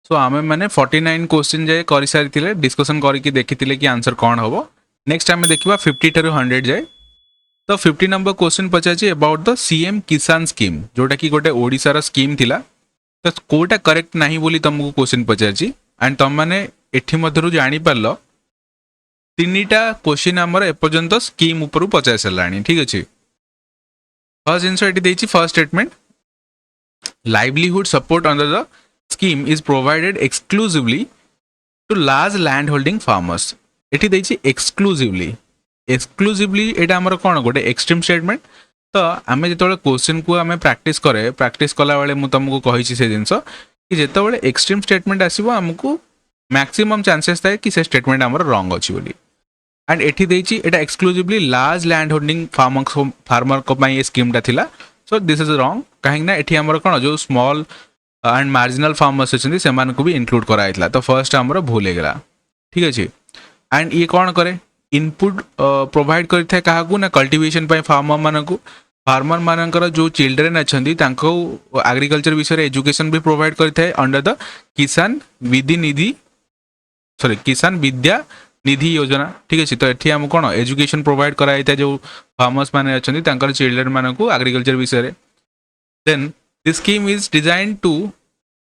सो आमे मैंने 49 क्वेश्चन जाए कर सारी डिस्कसन करके देखी कि आंसर कौन हम नेक्स्ट आम देखा 50 ठार 100 जाए तो 50 number question Pachar about the CM किसान स्कीम जोटा कि गोटे ओडिशार स्कीम थिला तो कोटा करेक्ट नहीं बोली तुमको क्वेश्चन पचार एंड तुम मैंने एठी मध्यरु जानी पारलो तीनटा क्वेश्चन आमर एपर्यंत स्कीम ऊपर पचार साराणी ठीक अच्छे फर्स्ट जिनस ये first statement livelihood support under the scheme is provided exclusively to large land holding farmers एठी देछि exclusively एटा हमर कोन गोटे एक्सट्रीम स्टेटमेंट तो आमे जेतोले क्वेश्चन को आमे प्रैक्टिस कला बेले मु तुमको कहिछि से जिंस कि जेतोले एक्सट्रीम स्टेटमेंट आसीबो हमकु मैक्सिमम चांसेस थाए कि से स्टेटमेंट हमर रॉन्ग अछि बोली एंड एठी देछि एटा exclusively large land holding farmer को पई स्कीम ता थिला सो दिस इज रॉन्ग काहे ना एठी हमर कोन जो स्मॉल एंड मार्जिनल फार्मर्स अच्छे से भी इंक्लूड कराइला तो फर्स्ट आमर भूल होगा ठीक अच्छे एंड ये कौन करे इनपुट प्रोवाइड करता क्या ना कल्टिवेशन फार्मर मानकर जो चिल्ड्रेन अच्छा एग्रीकल्चर विषय एजुकेशन भी प्रोवाइड करता है अंडर द किसान किसान विद्या निधि योजना ठीक अच्छे तो ये आम कौन एजुकेशन प्रोवाइड कराई था जो फार्मर्स मैंने अच्छा चिल्ड्रेन मानक एग्रीकल्चर विषय then this scheme is designed to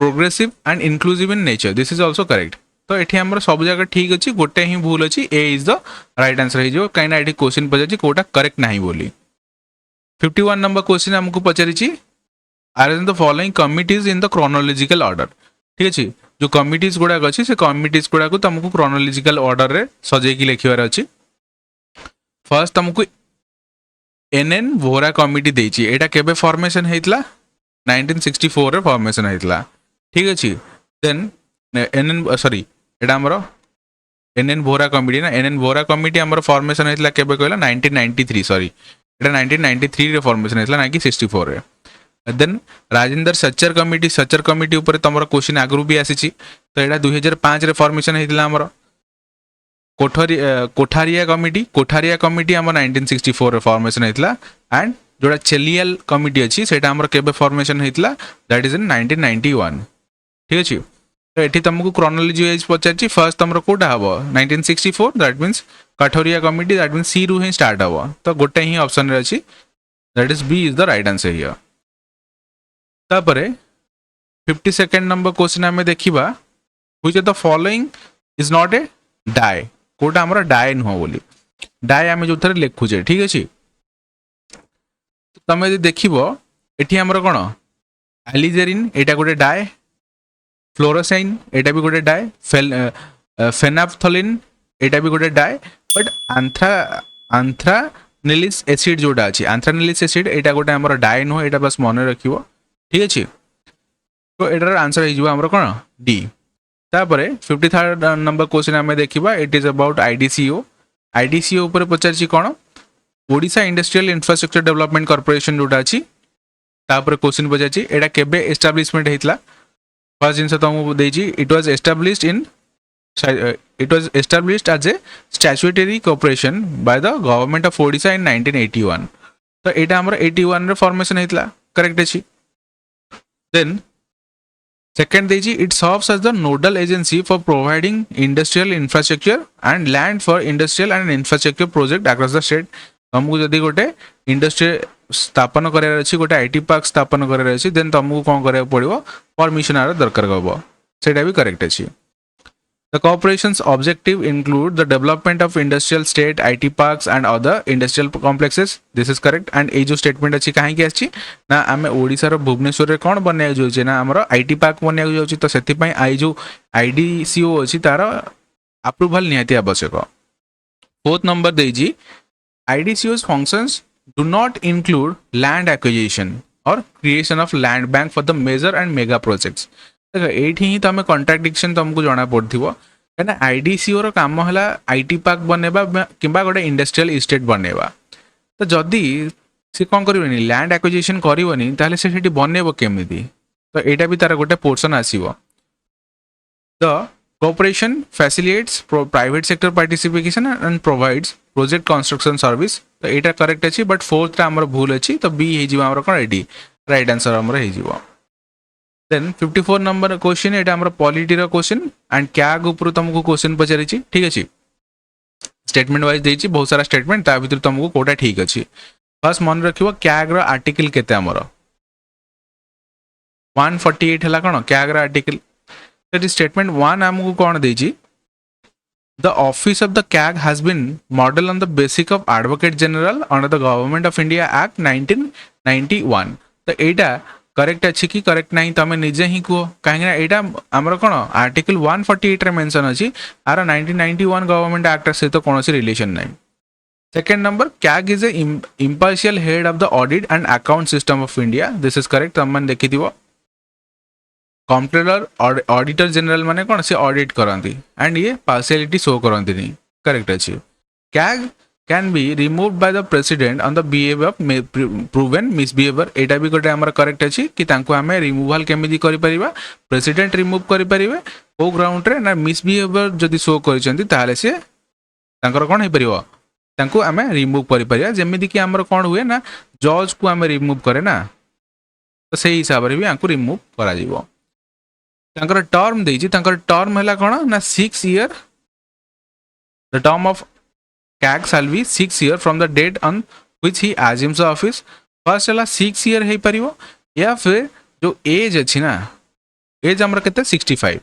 progressive and inclusive in nature this is also correct तो एठी हमर सब जगह ठीक अछि गोटे ही भूल अछि ए इज द राइट आंसर हे जो काइना एठी क्वेश्चन पचाछि कोटा करेक्ट नाही बोली 51 नंबर क्वेश्चन हमको पचारिछि arrange the following committees in the chronological order ठीक अछि जो कमिटीज गुडा अछि से कमिटीज गुडा को तुमको क्रोनोलॉजिकल ऑर्डर रे सजे की लिखिवार अछि फर्स्ट तुमको एनएन वोरा कमिटी देछि एटा केबे फॉर्मेशन हेतला 1964 रे फॉर्मेशन होता ठीक अच्छे देन एनएन सॉरी एटा हमर एनएन वोरा कमिटी ना एनएन वोरा कमिटी हमर फॉर्मेशन होता केबे कहला 1993 सॉरी एटा 1993 रे फॉर्मेशन होता ना कि 64 रे देन राजेंद्र सच्चर कमिटी ऊपर तमर क्वेश्चन आगु भी आसी तो एटा 2005 रे फॉर्मेशन होता हमर कोठारिया कमिटी हमर 1964 रे फॉर्मेशन होता एंड जोड़ा चेलियल कमिटी अच्छी से केबे फॉर्मेशन होता दैट इज इन 1991 ठीक अच्छे तो ये तुमको क्रोनोलॉजी वाइज पचार फर्स्ट तुम कौटा हम 1964 दैट मीन्स कठोरिया कमिटी दैट मीन्स सी रु ही स्टार्ट हम तो गोटे ही ऑप्शन रे अच्छी that is B is the right answer here तापर 52nd नंबर क्वेश्चन आम देखा which of the following is not a डाई कौटा हमर डाई नुह बोली डाई आम जो थे लिखुचे ठीक अच्छे तुम यदि देख ये आमर कौन एलिजेरिन एटा गोटे डाए फ्लोरोसाइन एटा भी गोटे डाए फेनाफ्थलिन एटा भी गोटे डाए बट आंथ्रानिलिस एसिड जोटा अच्छी आंथ्रानिलिस एसिड एटा गोटे आमर डाए नुह एटा बस मन रख ठीक अच्छे तो एटार आंसर हो कौन डी तापर 53rd नंबर क्वेश्चन आम देखा इट इज अबाउट आईडीसीओ उपर पचार कौन Odisha industrial infrastructure development corporation जोटा अच्छी तापर क्वेश्चन पचार एटा केबे एस्टाब्लिशमेंट होता फर्स्ट जिनस तुमको देछि it was established as a statutory corporation by the government of Odisha in 1981 तो एटा हमर 81 रे फॉर्मेशन होता करेक्ट अच्छी देन सेकेंड देछि it serves as the nodal agency for providing industrial infrastructure and land for industrial and infrastructure project across the state तुमको जदि गोटे इंडस्ट्री स्थापन करार अच्छी गोटे आईटी पार्क स्थापन करार अच्छी देन तुमको कौन करा पड़ो परमिशन आर दरकार हम सेटा भी करेक्ट अच्छी the corporations objective include the development of industrial state IT parks and other industrial complexes this is correct and ये जो स्टेटमेंट अच्छी कहीं आसी ना आम ओडिशार भुवनेश्वर में कौन बनवाक जाऊे ना आमर आईटी पार्क बनवाक जाऊँ तो से आई जो आईडीसीओ अच्छी तार अप्रूवाल निहाती आवश्यक फोर्थ नंबर देजी IDCO's functions do not include land acquisition or creation of land bank for the major and mega projects. देखो एठी ही तुम कॉन्ट्राडिक्शन तुमको जाना पड़थिबो कहना आईडीसीओ रो काम हला आईटी पार्क बनेबा किबा गोटे इंडस्ट्रियल इस्टेट बनेबा तो जदी से कोन करबनी लैंड एक्विजिशन करबनी ताले से सेठी बनेबो केमिति तो एटा भी तार गोटे पोर्शन आसीबो the Cooperation facilitates private sector participation and provides project construction service. तो एटा करेक्ट अच्छी बट फोर्थ आमर भूल अच्छी तो बी हो कौन एटी राइट आंसर आमर हो। देन 54 नंबर क्वेश्चन एटा हमर पॉलिटी रो क्वेश्चन एंड कैग ऊपर तुमको क्वेश्चन पचारि छी ठीक अछि स्टेटमेंट वाइज देछि बहुत सारा स्टेटमेंट ता भीतर तुमको कोटा ठीक अछि फर्स्ट मन रखिबो कैग रो आर्टिकल केते हमर 148 हला कोन कैग रो आर्टिकल दैट स्टेटमेंट 1 हमको कोन देछि The office of the CAG has been modeled on the basis of Advocate General under the Government of India Act 1991. तो एटा करेक्ट अछि कि करेक्ट नहीं तमे निजे ही को काहे ना एटा हमर कोन आर्टिकल 148 रे मेंशन अछि आर 1991 गवर्नमेंट एक्ट से तो कोनोसी रिलेशन नहीं second number CAG is a impartial head of the audit and account system of India. This is correct तमन देखि दिबो कंप्ट्रोलर ऑडिटर जनरल माने कौन से ऑडिट करती एंड ये पार्शियलिटी शो करती नहीं करेक्ट अच्छी CAG can be remove by the president on the behaviour of proven misbehaviour एटा भी गोटे आमर करेक्ट अच्छी कि तांको आमे रिमूवल केमिति करि परिबा प्रेसिडेंट रिमूव करि परिबे ओ ग्राउंड रे ना मिसबिहेवियर जदी शो करिसेंती ताले से तांकर कोन हे परिबो तांको आमे रिमूव करि परिबा जेमिति कि आमर कोन हुए ना जज को आमे रिमूव करे ना तो सही हिसाब रे भी आंको रिमूव करा जिवो तांकर टर्म देछि तांकर टर्म हला कोन ना 6 year the term of CAG shall be 6 year from the date on which he assumes the office first हला 6 ईयर हे परिवो या फिर जो एज अछि ना एज हमर केते 65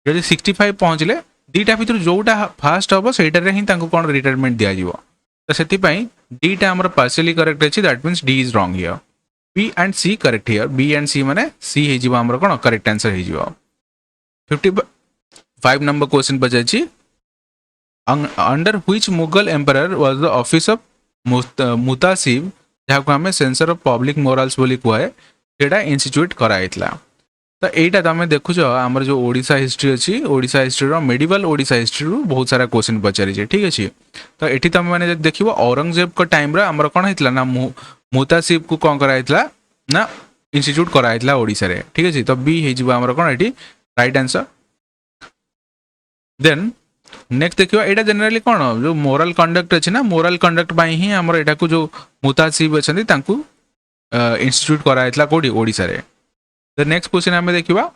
यदि 65 पहुंचले दीटा भीतर जोटा फास्ट हबो सेटा रे ही तांको कोन रिटायरमेंट दिया जिवो तो सेति पई डीटा हमर पार्शियली करेक्ट अछि that means D is wrong here B and C correct here B and C माने सी हे जिवो हमर कोन करेक्ट आंसर हे जिवो 55 number question बजाची under which Mughal emperor was the office of मुतासिब जहाँ को हमें सेंसर ऑफ पब्लिक मोराल्स बोली कुआए सेटा institute कराइतला तो एटा तमे देखुछ हमर जो ओडिसा हिस्ट्री अछि ओडिसा हिस्ट्री रो मेडिवल ओडिसा हिस्ट्री रो बहुत सारा क्वेश्चन पचारि छै ठीक अछि तो एठी तमे माने देखिबो औरंगजेब को टाइम रे हमर कोन हितला ना मुतासिब को कोन कराइतला ना इंस्टीट्यूट कराइतला ओडिसा रे ठीक अछि तो बी हे जिवो हमर कोन एठी राइट आंसर देन नेक्स्ट देखियो एटा जनरली कोन जो मोरल कंडक्ट अछि ना मोरल कंडक्ट बाई ही हमर एटा को जो मुतासिब अछंती तांकू इंस्टीट्यूट कराइतला कोडी ओडिसा रे द नेक्स्ट क्वेश्चन हमें देखिबा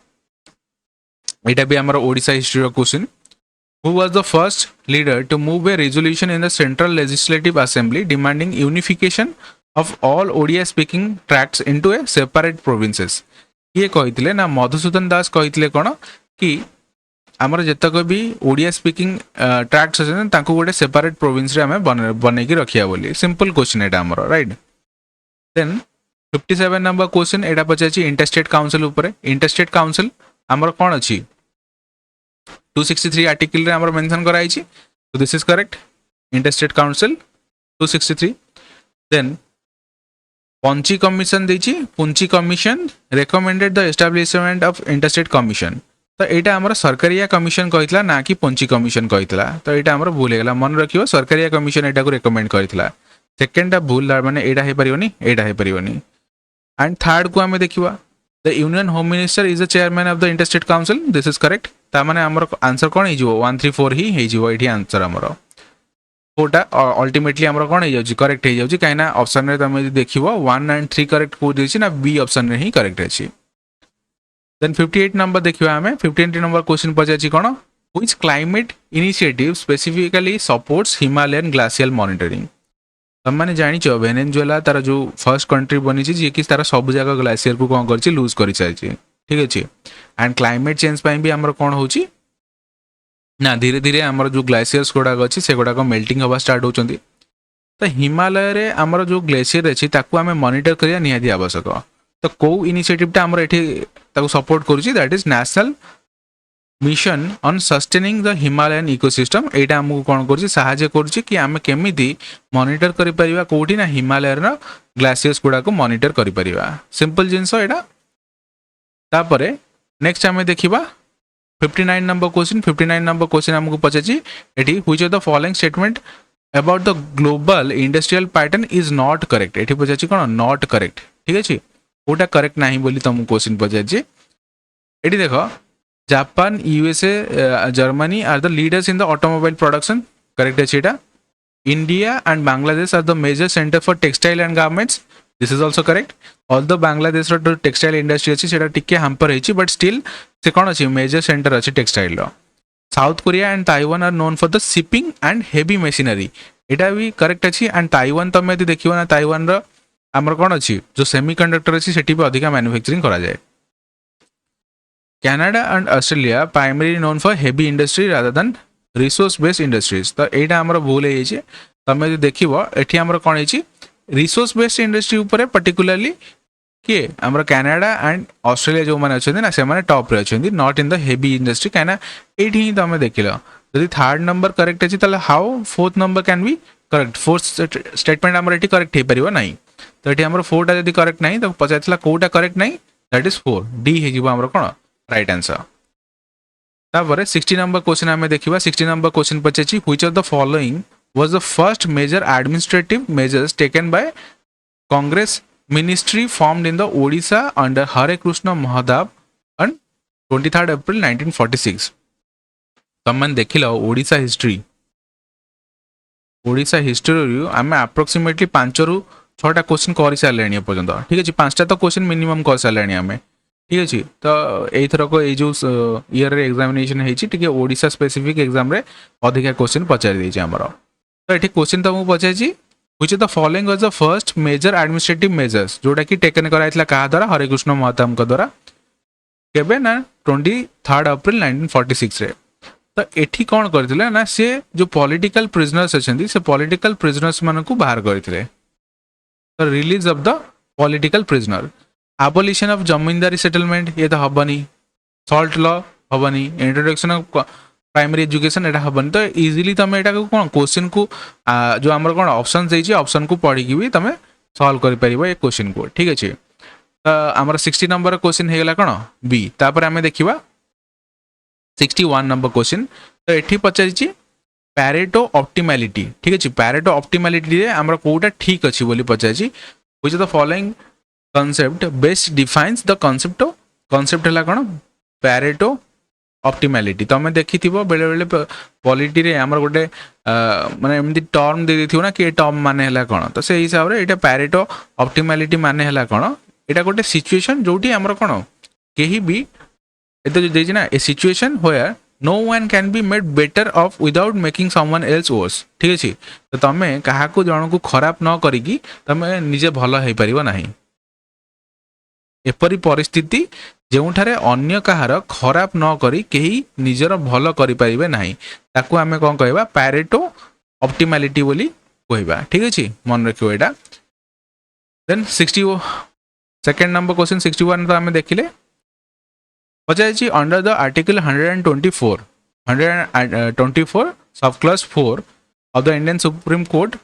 एटा भी हमर ओडिसा हिस्ट्री रो question who was the first leader to move a resolution in the central legislative assembly demanding unification of all Odia speaking tracts into a separate provinces ये कहितले ना मधुसूदन दास कहितले कोन कि हमर जतक भी ओडिया स्पीकिंग ट्रैक्ट्स अछन तांको गोटे सेपरेट प्रोविंस रे हमें बने की रखिया बोली सिंपल क्वेश्चन एटा हमर राइट देन 57 नंबर क्वेश्चन एटा पचाची इंटरस्टेट काउंसिल ऊपर इंटरस्टेट काउंसिल हमर कोन अछि 263 आर्टिकल रे हमर मेंशन कराई छी तो this is correct interstate council 263 then Punchhi commission देछि Punchhi commission recommended the establishment of interstate commission तो एटा हमर सरकारिया कमिशन कहितला ना कि पंची कमिशन कहितला तो एटा हमर भूल हेला मन रखियो सरकारिया कमिशन एटा को रेकमेंड करितला सेकंड टा भूल माने एटा हे परियोनी एंड थर्ड को हमें देखिबा the union home minister is the chairman of the interstate council this is correct ता माने हमर आंसर कोन हे जिवो 134 ही हे जिवो एठी आंसर हमर कोटा अल्टीमेटली हमर कोन हे जाउची करेक्ट हे जाउची काइना ऑप्शन रे तमे देखिबो 1 एंड 3 करेक्ट को देछि ना बी ऑप्शन रे ही करेक्ट अछि देन 58 नंबर देखिबा हमें 58 नंबर क्वेश्चन पचाची कोन which climate initiative specifically supports Himalayan glacial monitoring तम माने जानि छ वेनेजुएला तार जो फर्स्ट कंट्री बनी छी जे कि तार सब जगह ग्लेशियर को कोन करछि लूज करि चाहि ठीक अछि एंड क्लाइमेट चेंज पई भी हमर कोन होछि ना धीरे धीरे हमर जो ग्लेशियर्स गोडा अछि से गोडा को मेल्टिंग हवा स्टार्ट होचंदी तो हिमालय रे हमर जो ग्लेशियर अछि ताकू हमें मॉनिटर करिया निहाती आवश्यक तो को इनिशिएटिव टा हमर एठी ताकू सपोर्ट करूची that is national mission on sustaining the Himalayan ecosystem एटा हमको कोन करछि सहायता करछि कि हमें केमिति मॉनिटर करि परिबा कोठी ना हिमालय रे ग्लेशियर्स गुडा को मॉनिटर करि परिबा सिंपल जिंस एटा तापरे नेक्स्ट हमें देखिबा 59 नंबर क्वेश्चन हमको पचाची एठी which of the following statement about the global industrial pattern is not correct एठी पचाची कोन नॉट करेक्ट ठीक अछि ओटा करेक्ट नाही बोली तुम क्वेश्चन पचाची एठी देखो Japan USA Germany are the leaders in the automobile production correct अछि एटा India and Bangladesh are the major centre for textile and garments this is also correct although Bangladesh जो टेक्सटाइल इंडस्ट्री अच्छी से टिके हाम्पर होती बट स्टिल से कौन अच्छी मेजर सेंटर अच्छी textile South Korea and Taiwan are known for the shipping and heavy machinery यहाँ भी करेक्ट अच्छी एंड ताइवान तुम यदि देखो ना ताइवान आमर कौन अच्छी जो सेमीकंडक्टर अच्छी से अधिका मैन्युफैक्चरिंग करा जाए Canada and Australia primarily known for heavy industry rather than resource based industries तो एटा हमर भूल है जे तमे जे देखिबो एठी हमर कोन है रिसोर्स बेस्ड इंडस्ट्री ऊपर पर्टिकुलरली के हमर कनाडा एंड ऑस्ट्रेलिया जो माने अछन ना से माने टॉप रे अछन not in the heavy industry काना एठी ही तमे देखिलो यदि थर्ड नंबर करेक्ट अछि तले how fourth number can be correct fourth statement हमर एठी करेक्ट हे परिबो नाही तो एठी हमर फोर्थ यदि करेक्ट नाही तो पचातला कोटा करेक्ट नाही दैट इज 4 डी हे जिवो हमर कोन राइट आंसर तापर 60 नंबर क्वेश्चन आमे देखिबा 60 नंबर क्वेश्चन पछेछि which of the following was the first major administrative measures taken by Congress ministry formed in the Odisha under Hare Krishna Mahtab on 23 April 1946 तमन देखिलो ओडिशा हिस्ट्री आमे अप्रोक्सीमेटली 5 रु 6टा क्वेश्चन कर सारे पर्यंत ठीक अछि 5टा तो क्वेश्चन मिनिमम कर सारे आमे ठीक अच्छे तो यथरक ये जो ईयर एग्जामिनेशन होती ओडिशा स्पेसिफिक एग्जाम रे अधिका क्वेश्चन पचारि आमर तो ये क्वेश्चन तुमको पचारि which of the following was the first major administrative measures जोटा कि टेकन कराइला क्या द्वारा हरेकृष्ण महताब द्वारा केबे ना 23 अप्रैल 1946 रे तो एठी कौन करथिले ना से जो पॉलिटिकल प्रिजनर्स अछंती से पॉलिटिकल प्रिजनर्स मानन को बाहर करथिले तो release of the political prisoner abolition of zamindari settlement ये तो हबनी सॉल्ट लॉ हबनी इंट्रोडक्शन ऑफ प्राइमरी एजुकेशन एटा हबनी तो इजीली तमे एटा को कोन क्वेश्चन को जो हमर कोन ऑप्शन देछि ऑप्शन को पढ़ी कि भी तमे सॉल्व करि परिबो ए क्वेश्चन को ठीक अछि तो हमर 60 नंबर क्वेश्चन हे गेला कोन बी तापर हमें देखिबा 61 नंबर क्वेश्चन तो एठी पचारिछि पैरेटो ऑप्टिमैलिटी ठीक अछि पैरेटो ऑप्टिमैलिटी रे हमर कोटा ठीक अछि बोली पचारिछि which of the following concept best defines the concept है कौन पैरेटो ऑप्टिमैलिटी तुम देखी बेले बेले पॉलिटी रे हमर गोटे माने एमती टर्म दे देथियो ना कि टर्म माने हला कौन तो से हिसाब रे एटा पैरेटो ऑप्टिमैलिटी माने हला कौन एटा गोटे सिचुएशन जोटी हमर कौन केही भी एतो जो देछि ना a situation where no one can be made better off without making someone else worse ठीक अछि तो तमे काहा को जण को खराब न करिकी तमे निजे भलो हे परिबो नाही एपरी परिस्थिति जोठारे अन्य कहार खराब न करी केही निजर भल करि परिबे नाही ताकू आमे कोन कहबा पैरेटो ऑप्टिमैलिटी बोली कहबा ठीक अछि मन रखियो एटा देन 60 सेकंड नंबर क्वेश्चन 61 तो आमे देखिले पचाइछि अंडर द आर्टिकल 124 सब class 4 of the Indian Supreme Court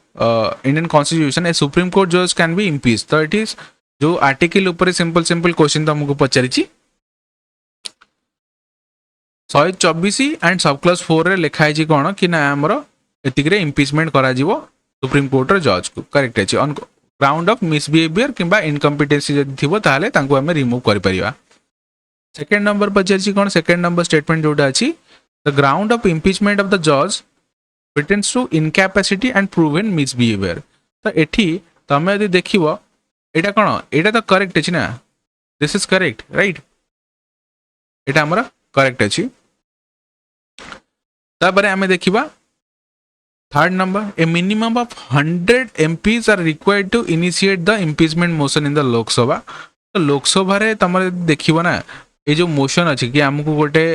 Indian Constitution a Supreme Court judge can be impeached तो इट इज जो आर्टिकल ऊपर सिंपल क्वेश्चन तुमको पचारि 124 एंड सब क्लास 4 रे लिखा है कौन कि ना हमर एतिक रे इम्पीचमेंट करा जीवो सुप्रीम कोर्ट रे जज को करेक्ट अछि ऑन ग्राउंड ऑफ मिसबिहेवियर किंबा इनकम्पिटेंसी जदि थिबो ताले तांको हमें रिमूव करि परिबा सेकंड नंबर पचारि कौन सेकंड नंबर स्टेटमेंट जोटा अछि the ground of impeachment of the जज pertains to incapacity and proven misbehavior तो एठी तमे यदि देखिबो एटा कोन एटा तो करेक्ट अछि ना दिस इज करेक्ट राइट एटा हमरा करेक्ट अछि तापर हमें देखिबा third number a minimum of 100 MPs are required to initiate the impeachment motion in the Lok Sabha तो लोकसभा रे तमरे देखिबो ना ए जो मोशन अछि कि हमकु गोटे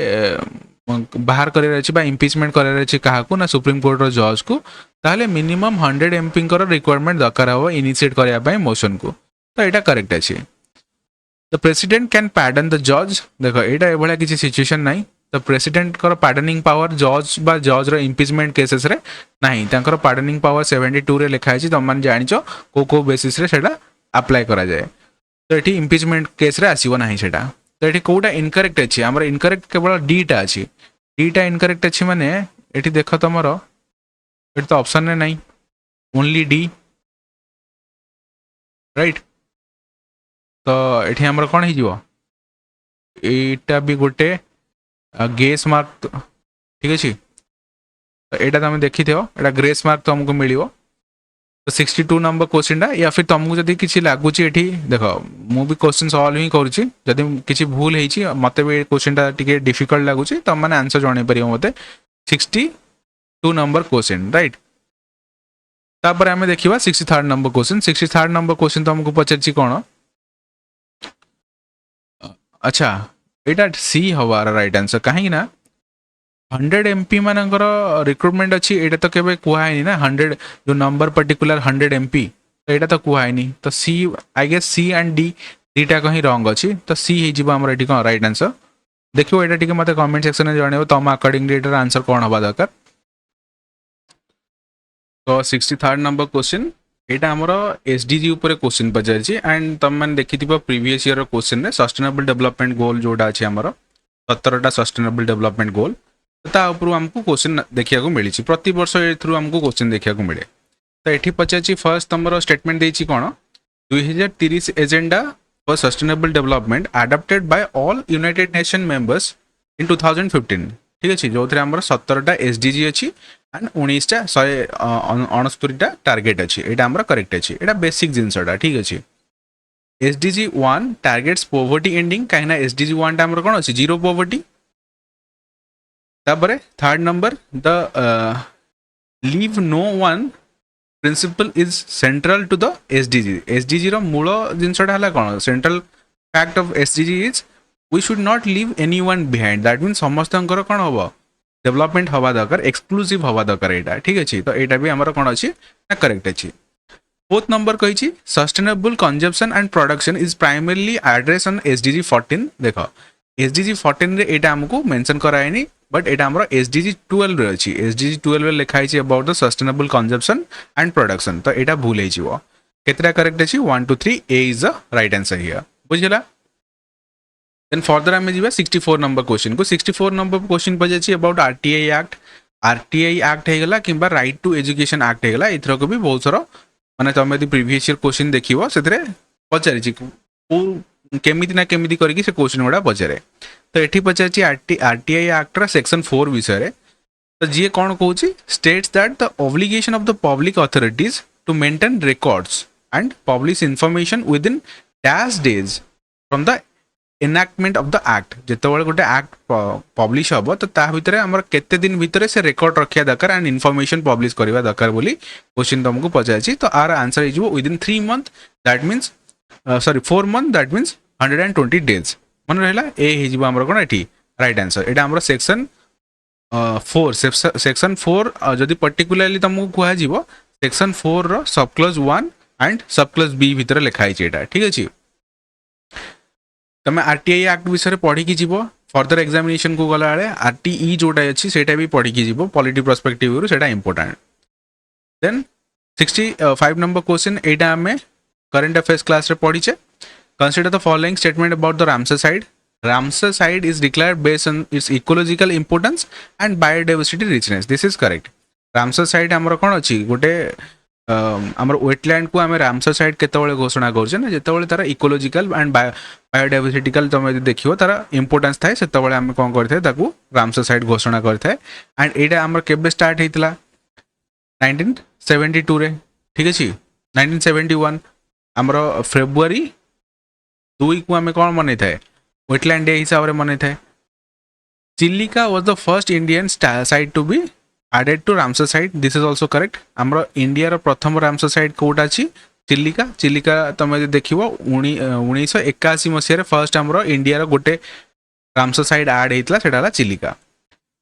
बाहर करार अच्छे इम्पीचमेंट करार अच्छे क्या ना सुप्रीम कोर्ट जज को ताहले मिनिमम 100 MP रिक्वायरमेंट दरकार हम इनिशिएट करने मोशन को तो यहाँ करेक्ट अच्छे द प्रेसिडेंट कैन पैडन द जज देख यहाँ किसी सिचुएशन ना तो प्रेसिडेंट पैडनिंग पावर जज बा जज रो इम्पीचमेंट केसेस रे नहीं तांकर पैडनिंग पावर 72 रे लिखा है तुम मैंने जान को बेसिस रे सेटा अप्लाई करा जाए तो ये इम्पीचमेंट केस रे आसीबो नाही सेटा तो ये कौटा इनकरेक्ट अच्छे आम इनकरेक्ट केवल डीटा अच्छी डीटा इनकरेक्ट अच्छी माने ये देख तुम ये तो ऑप्शन रे नहीं ओनली डी राइट तो ये आमर कौन हो यहाँ भी गोटे गेस मार्क ठीक अच्छे तो यहाँ तुम देखी थो यहाँ ग्रेस मार्क तुमको मिल तो 62 नंबर क्वेश्चन या फिर तुमको जदि किसी लगुच ये देख मु भी क्वेश्चन सॉल्व ही करुच्ची जदि किसी भूल होती मत भी क्वेश्चन टे डिफिकल्ट लगुच तुम मैंने आंसर जन पार मत 62 नंबर क्वेश्चन राइट। तापर आम देखा 63 नंबर क्वेश्चन 63 नंबर क्वेश्चन तुमको पचार कौन अच्छा यहाँ सी हवार राइट आंसर कहीं 100 MP मानकर रिक्रुटमेंट अच्छी यहाँ तो केवे कहनी ना 100 जो नंबर पर्टिकुलर 100 MP तो यहाँ तो कहनी तो C I guess C and D दीटा कहीं रंग अच्छी तो सी होमर ये कौन राइट आंसर देखो यहाँ टी मत कमेंट सेक्शन में जन तुम अकॉर्डिंगली एटार आंसर कौन हवा दरकार। तो 63 नंबर क्वेश्चन यहाँ आमर एसडीजी उपर क्वेश्चन पचार एंड तुम मैंने देखी प्रीवियस ईयर क्वेश्चन रे सस्टेनेबल डेवलपमेंट गोल जोटा अच्छे आमर 17टा सस्टेनेबल डेवलपमेंट गोल तापर आमको क्वेश्चन देखा मिली प्रति वर्ष एथरू आमको क्वेश्चन देखा मिले। तो ये पचार फर्स्ट तुम स्टेटमेंट देती कौन 2030 agenda for sustainable development adopted by all United nation members in 2015 ठीक अच्छे जो थे आम 17टा एसडीजी अच्छी एंड 19टा 169टा टार्गेट अच्छी यहाँ आम करेक्ट अच्छी यहाँ बेसिक जिनसटा ठीक अच्छे। एसडीजी 1 टार्गेट्स पॉवर्टी एंडिंग कहीं एसडीजी 1 टा आम कौन अच्छी जीरो पॉवर्टी। तापर third number the leave no one principle is central to the SDG SDG मूल जिनसटा है कौन central fact of SDG is we should not leave any one behind that mean समस्त कौन हम डेवलपमेंट हवा दरकार एक्सक्लूसिव हवा दरकार यहाँ ठीक अच्छे। तो यहाँ भी आम कौन अच्छी ना करेक्ट अच्छी। फोर्थ नंबर कही sustainable consumption and production is primarily address on SDG 14 देख एसडीजी 14 रे एटा हमको मेंशन कराएनी बट एटा हमरो एसडीजी 12 रे अछि एसडीजी 12 रे लिखाई छि about the sustainable consumption and production तो एटा भूल हे जिवो केतरा करेक्ट अछि 1 2 3 A is the right answer here बुझिला। देन फर्दर आमे जिबा 64 नंबर क्वेश्चन को 64 नंबर क्वेश्चन पजे छि अबाउट आरटीआई एक्ट हे गला किबा राइट टू एजुकेशन एक्ट हे गला इथरो को भी बहुत सारा माने तुम यदि प्रीवियस ईयर क्वेश्चन देखिवो सेतरे पचारि छि केमिति ना केमिति करके से क्वेश्चन गुड़ा पचारे। तो ये पचार आरटीआई एक्टर सेक्शन 4 विषय तो जी कौन कौन states that the obligation of the public authorities to maintain records and publish information within dash days from the enactment of the act जितेबाला गोटे एक्ट पब्लिश हम तो ता भितर आमर केते दिन भितर से रिकॉर्ड रखा दरकार एंड इनफॉरमेशन पब्लिश करवा दरकार बोली क्वेश्चन तुमको पचार तो आर आंसर हो with in 3 month that means sorry 4 month that means 120 days मन रहा ए होमर कौन ये राइट आंसर यहाँ आम सेक्शन 4 सेक्शन 4 जदि पर्टिकुलरली तुमको कह सेक्शन 4 रो सब क्लोज 1 एंड सब क्लोज बी भितर लिखाई यहाँ ठीक अच्छे। तुम आरटीआई एक्ट विषय पढ़ी जीव फर्दर एग्जामिनेशन को गला बेले आरटीई जोटा अच्छी से भी पढ़ी जीव पॉलिटी पर्सपेक्टिव से इंपोर्टेंट। देन 65 नंबर क्वेश्चन यहाँ आम करंट अफेयर्स क्लास रे पढ़ीचे consider the following statement about the Ramsar site. Ramsar site is declared based on its ecological importance and biodiversity richness this is correct. Ramsar site आमर कौन अच्छी गोटे आमर wetland को आम रामसर साइट केतबेले घोषणा करछे ना जेतबेले तार इकोलॉजिकल एंड बायोडाइवर्सिटिकल तुम देखियो तार इंपोर्टेंस थाए सेतबेले आम कौन करथे ताकू रामसर साइट घोषणा करथे एंड एटा आमर केबे स्टार्ट हेतिला 1972 रे ठीक अछि 1971 आमर फेब्रुआरी 2 को आम कौन मन था वेटलैंड डे हिसाब से मन था। Chilika was the first Indian site to be added to Ramsar site this is also correct. आमर इंडिया प्रथम रामसर साइट कोटा अच्छी चिलिका चिलिका तुम देख 1981 मसीह फर्स्ट आमर इंडिया गोटे रामसर साइट आड होता है Chilika.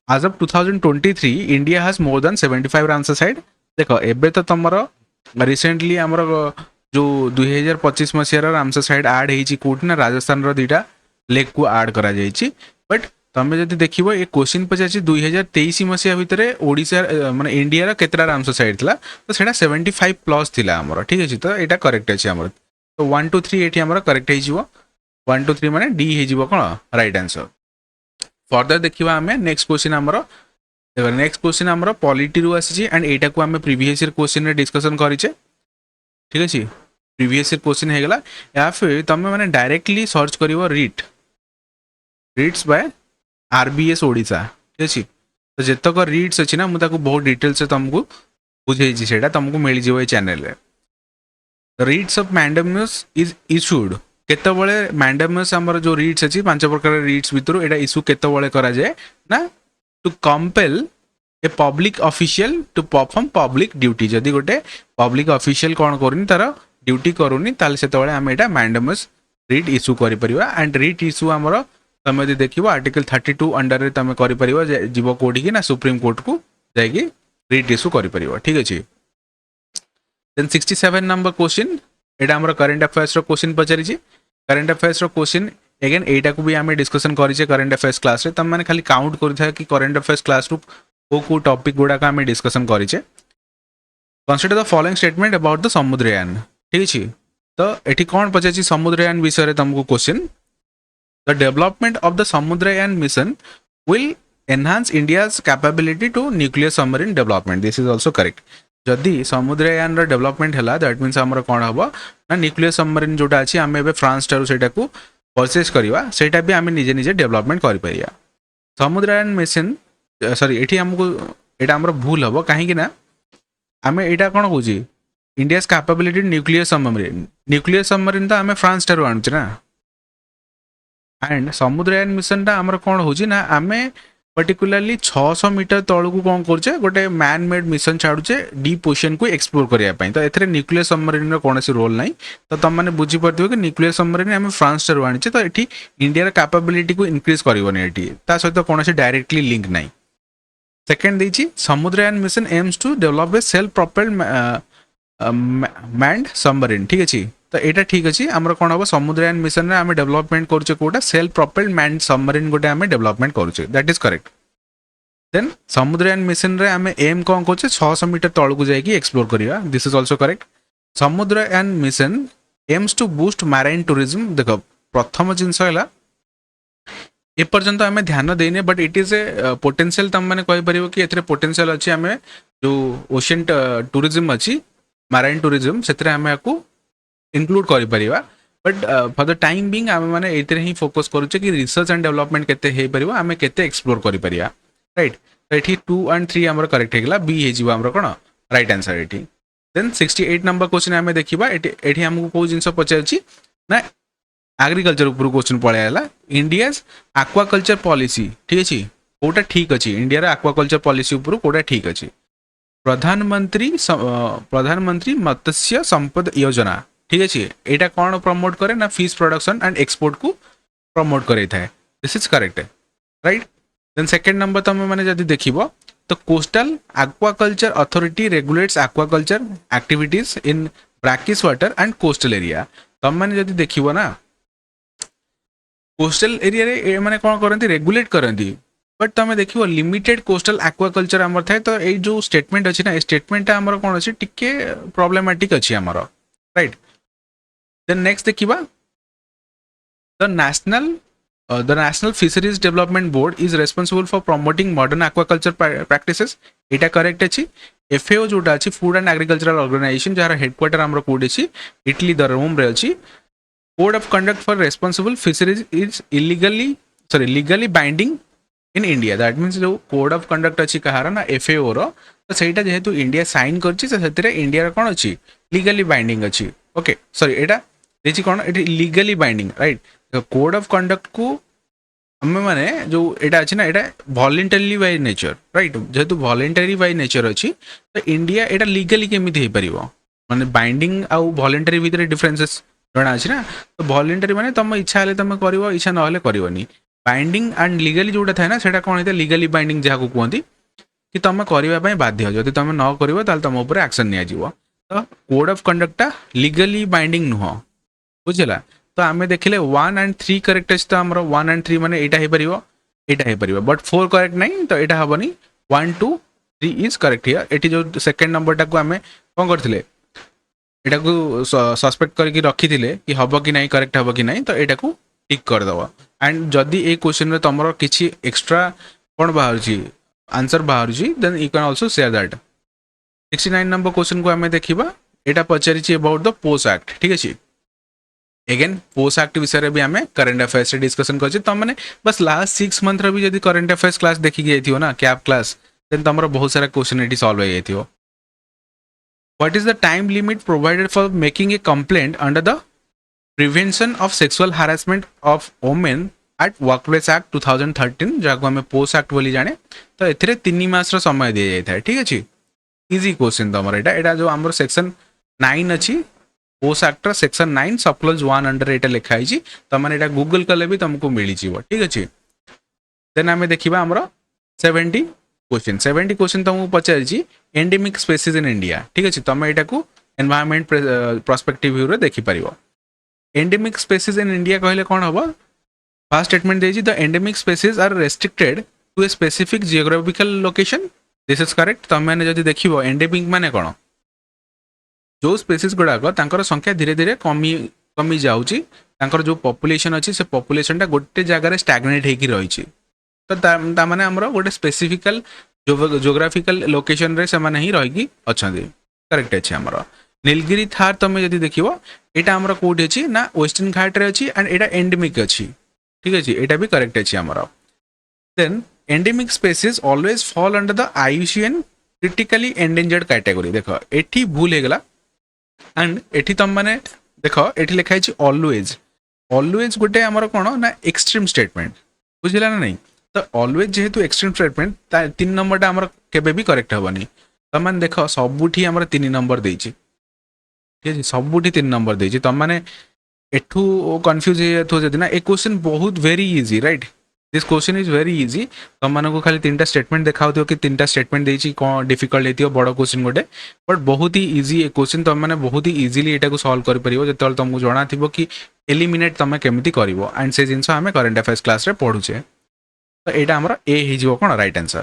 As of 2023 India has more than 75 Ramsar site देख एबे तो तुम रिसेंटली आमर जो 2025 मसीह रामसर साइट आड होती ना राजस्थान रो लेक को आड करा जाइछि बट तुम जब देख ये क्वेश्चन पचार 2023 मसीहा भितर ओडिशा माने इंडिया केतरा रामसर साइट था तो सेटा 75 प्लस थिला आमर ठीक अच्छे। तो यहाँ करेक्ट अच्छे आमर तो 1 2 3 ये आमर करेक्ट हो 1 2 3 माने डी हो कौन राइट आंसर। फर्दर देखा आम नेक्स्ट क्वेश्चन आमर नेक्स्ट क्वेश्चन आमर पॉलिटी रु आसी एंड यहाँ को आम प्रीवियस ईयर क्वेश्चन रे डिस्कशन करिचे ठीक अच्छे प्रीवियस ईयर क्वेश्चन हो गला या फिर तुम मैंने डायरेक्टली सर्च कर रीड्स बाय आरबीएस ओडिशा ठीक अच्छे। तो जितक रीड्स अच्छी ना मुझे बहुत डिटेल से तुमको बुझेछि सेटा तुमको मिल जिवो ए चैनल रे writs of mandamus is issued केतबळे मैंडेमस हमर जो रीड्स अछि पांच प्रकार रीड्स भितरु एटा इशू केतबळे करा जाय ना to compel a public official to perform public duty जदी गोटे पब्लिक ऑफिशियल कोन करूनी तार ड्यूटी करूनी ताले सेतबळे हम एटा मैंडेमस रीड इशू करि परिबा एंड रीड इशू हमर तमे यदि देखिबो आर्टिकल 32 अंडर रे तमे करि परिबो जीवो कोठी की ना सुप्रीम कोर्ट को जायकी रीड इशू करि परिबो ठीक अछि देन 67 नंबर क्वेश्चन एटा हमर करंट अफेयर्स रो क्वेश्चन पचारि छी करंट अफेयर्स रो क्वेश्चन अगेन एटा को भी हमें डिस्कशन करिचे करंट अफेयर्स क्लास रे तम माने खाली काउंट करिथा कि करंट अफेयर्स क्लास रू को टॉपिक गुडा का हमें डिस्कशन करिचे consider the following statement about the Samudrayaan ठीक अछि तो एठी कोन पचाछि समुद्रयान विषय रे तुमको question the development of the Samudrayaan mission will enhance India's capability to nuclear submarine development this is also correct जदि समुद्रयान रो डेवलपमेंट हला दैट मींस हमर कोन हबो ना न्यूक्लियर सबमरीन जोटा अछि हम एबे फ्रांस टारु सेटा को परचेज करवा सेटा भी आम निजे निजे डेवलपमेंट कर पारिया समुद्रयान मिशन सॉरी एठी हमको एटा हमर भूल हबो काहे कि ना आमे एटा कोन कहूची इंडियाज कैपेबिलिटी न्यूक्लियर सबमरीन तो आमे फ्रांस टारु आनुछ ना एंड समुद्रयान मिशन टा हमर कोन होची ना आमे पर्टिकुलरली 600 मीटर तळु को कोन करछे गोटे मैन मेड मिशन छाडुचे डीप ओशन को एक्सप्लोर करिया पई तो एथरे न्यूक्लियर सबमरीन रो कोनसी रोल नाही तो तम माने बुझी परथिबो कि न्यूक्लियर सबमरीन हम फ्रांस टारु आनिचे तो एठी इंडिया रा कैपेबिलिटी को इंक्रीज करिवोनी एठी ता सहित कोनसी डायरेक्टली लिंक नाही सेकंड देछि Samudrayaan mission aims to develop a self propelled manned submarine ठीक अछि तो एटा ठीक अछि हमर कोन हबो समुद्रयान मिशन रे हम डेवलपमेंट करछे कोटा सेल्फ प्रोपेल्ड मैन्ड सबमरीन गोटे हम डेवलपमेंट करछे that is correct then Samudrayaan mission रे हम एम कोन करछे 600 मीटर तळ को जाई कि एक्सप्लोर करिया this is also correct Samudrayaan mission aims to boost marine tourism देखो प्रथम जिंस हला ए पर्यंत हमें ध्यान देने but it is a potential तम माने कहि परिबो कि एथरे पोटेंशियल अछि हमें जो ओशन टूरिज्म अछि मैराइन टूरिज्म सेतरे हमें को इंक्लूड करि परिबा but for the time being हमें माने एतरे ही फोकस करूचे कि रिसर्च एंड डेवलपमेंट केते हे परिबो हमें केते एक्सप्लोर करि परिया राइट तो एठी 2 एंड 3 हमर करेक्ट हेगला बी हे जीवा हमर कोन राइट आंसर एठी देन 68 नंबर क्वेश्चन हमें देखिबा एठी हमको को जिंस पचाछि ना एग्रीकल्चर ऊपर क्वेश्चन पळे आला इंडियाज एक्वाकल्चर पॉलिसी ठीक अछि कोटा ठीक अछि इंडिया रा एक्वाकल्चर पॉलिसी ऊपर कोटा ठीक अछि प्रधानमंत्री मत्स्य संपद योजना ठीक अछि एटा कोन प्रमोट करे ना फिश प्रोडक्शन एंड एक्सपोर्ट को प्रमोट करे थाए this is correct right then second number तमे माने जदी देखिबो तो coastal aquaculture authority regulates aquaculture activities in brackish water and coastal area तम माने जदी देखिबो ना कोस्टल एरिया रे ए माने कोन करंती रेगुलेट करंती बट तमे देखिबो लिमिटेड कोस्टल एक्वाकल्चर हमर थाए तो ए जो स्टेटमेंट अछि ना ए स्टेटमेंट हमर कोन अछि टिके प्रॉब्लमेटिक अछि हमर राइट देन नेक्स्ट देखिबा the national fisheries development board is responsible for promoting modern aquaculture practices Etah correct अछि एफएओ जोटा अछि फूड एंड एग्रीकल्चरल ऑर्गेनाइजेशन जहार हेडक्वार्टर हमर कोड अछि इटली द रोम रे अछि code of conduct for responsible fisheries is legally binding in India that means जो code of conduct अछि कहार ना एफएओ रो तो सेटा जेहेतु इंडिया साइन करछि से सेतिरे इंडिया रो कोन अछि लीगली बाइंडिंग अछि ओके सॉरी एटा देछि कोन एटी legally binding right code of conduct को हमें माने जो एटा अछि ना एटा वॉलंटरी बाय नेचर राइट जेहेतु वॉलंटरी बाय नेचर अछि तो इंडिया एटा लीगली केमिति हे परिबो माने बाइंडिंग आ वॉलंटरी भीतर डिफरेंसेस जणा अछि ना तो वॉलंटरी माने तम इच्छा हले तम करिवो इच्छा न हले करिवोनी बाइंडिंग एंड लीगली जोटा थाए ना सेटा कोन हेते लीगली बाइंडिंग जहा को कहंती कि तम करिवा पय बाध्य जदि तम न करिवो ताल तम ऊपर एक्शन निया जीवो तो कोड ऑफ कंडक्ट ता लीगली बाइंडिंग नुह बुझला तो आमे देखिले 1 एंड 3 करेक्ट अछि तो हमरो 1 एंड 3 माने एटा हे परिबो बट 4 करेक्ट नहीं तो एटा हबनी 1 2 3 इज करेक्ट हियर एटी जो सेकंड नंबर टा को आमे कोन करथिले एटा को सस्पेक्ट करके रखिथिले कि हबो कि नहीं करेक्ट हबो कि नहीं तो एटा को टिक कर दवा एंड जदि ए क्वेश्चन रे तमरो किछि एक्स्ट्रा कोन बाहरजी आंसर बाहरजी then you can also share that 69 number question को हमें देखिबा एटा पचारिछि अबाउट द पोस एक्ट ठीक अछि अगेन पोस एक्ट विषय भी हमें करंट अफेयर्स से डिस्कशन करछि त माने बस लास्ट 6 मंथ रे भी जदि करंट अफेयर्स क्लास देखि गयथियो ना कैप क्लास देन तमरो बहुत सारा क्वेश्चन एटी सॉल्व हो जयथियो What is the time limit provided for making a complaint under the Prevention of Sexual Harassment of Women at Workplace Act 2013 जहाँ को हमें पोस्ट एक्ट बोली जाने तो एथिरे 3 मास रो समय दिया जाता है ठीक अछि इजी क्वेश्चन तमर एटा जो हमर सेक्शन 9 अछि post act section 9 sub clause 1 under एटा लिखा हिची त माने एटा गूगल कले भी तुमको मिली जीवो ठीक अछि देन हमें देखिबा हमर 70 क्वेश्चन तुमको पचार छी एंडेमिक स्पीशीज इन इंडिया ठीक अछि तमे एटा को एनवायरनमेंट पर्सपेक्टिव व्यू रे देखि परिबो एंडेमिक स्पीशीज इन इंडिया कहले कोन हबो फर्स्ट स्टेटमेंट देजी the endemic species are restricted to a specific geographical location this is correct तमे माने जदि देखिबो एंडेमिक माने कोन जो स्पीशीज गुडाक तांकर संख्या धीरे धीरे कमी कमी जाउची तांकर जो पॉपुलेशन अछि से पॉपुलेशन ता गोटे जगह रे स्टैग्नेट हेकी रहिची तो ता माने हमरो गोटे स्पेसिफिकल जियोग्राफिकल लोकेशन रे से माने ही रहिकी अछंदी करेक्ट अछि हमरो नीलगिरी थार तमे जदि देखिबो एटा हमरो कोड अछि ना वेस्टर्न घाट रे अछि एंड एटा एंडेमिक अछि ठीक अछि एटा भी करेक्ट अछि हमरो then endemic species always fall under the IUCN critically endangered category देखो एठी भूल हे गला एंड एठी तम माने देखो एठी लिखा है ऑलवेज ऑलवेज गोटे हमर कोन ना एक्सट्रीम स्टेटमेंट बुझिला ना नहीं तो ऑलवेज जेहेतु एक्सट्रीम स्टेटमेंट 3 नंबर टा हमर केबे भी करेक्ट हबनी तम माने देखो सबुठी हमर 3 नंबर देछि ठीक है सबुठी 3 नंबर देछि तम माने एठू कंफ्यूज हे तो जदि ना ए क्वेश्चन बहुत very easy right this question is very easy तुम मानक खाली 3टा स्टेटमेंट देखाओ कि 3टा स्टेटमेंट देछि कोन डिफिकल्ट हेतियो बड़ क्वेश्चन गोटे बट बहुत ही इजी ए क्वेश्चन तुम माने बहुत ही इजीली एटा को सॉल्व कर परिबो जतल तुमको जणा थिबो कि एलिमिनेट तमे केमिति करिवो एंड से जिंस हमें करंट अफेयर्स क्लास रे पढुचे तो एटा हमरा ए हिजो कोन right answer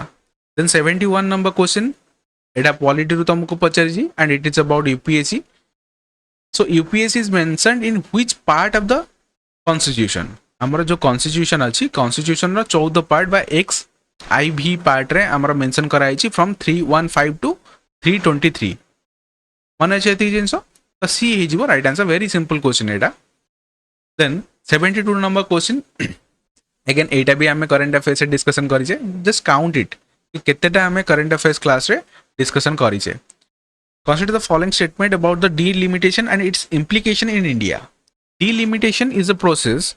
then 71 number question एटा पॉलिटी रु तुमको पचार जी and it is about UPSC so UPSC is mentioned in which part of the constitution हमर जो कॉन्स्टिट्यूशन अछि कॉन्स्टिट्यूशन रो 14 पार्ट बा एक्स IV पार्ट रे हमर मेंशन कराई छी फ्रॉम 315 टू 323 माने छेती जिंसो तो सी हे जीवो right answer very simple question एटा देन 72 नंबर क्वेश्चन अगेन एटा भी हमें करंट अफेयर्स से डिस्कशन करी छे जस्ट काउंट इट कि केतेटा हमें करंट अफेयर्स क्लास रे डिस्कशन करी छे consider the following statement about the delimitation and its implication in India delimitation is a process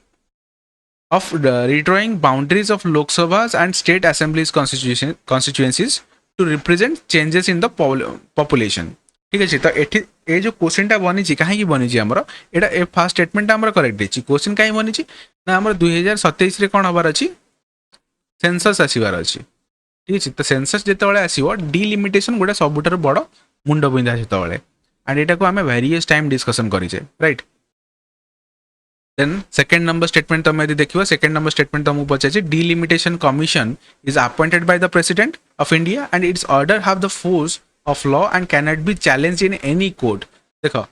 of redrawing boundaries of Lok Sabhas and state assemblies constituencies to represent changes in the population ठीक है तो एठी ए जो question टा बनी छी काहे की बनी छी हमरो एटा ए फर्स्ट स्टेटमेंट हमरो करेक्ट छी क्वेश्चन काहे बनी छी ना हमरो 2027 रे कोन हबार अछि सेंसस आसीबार अछि ठीक है तो सेंसस जेतेबेले आसीबो डिलिमिटेशन गोटे सबुटर बड़ मुंड बिंधा जेतेबेले एंड एटा को हमें वेरियस टाइम डिस्कशन करी छे right Then second number statement तुम यदि देखिबो second number statement तुमको पचाछि delimitation commission is appointed by the president of India and its order have the force of law and cannot be challenged in any court देखो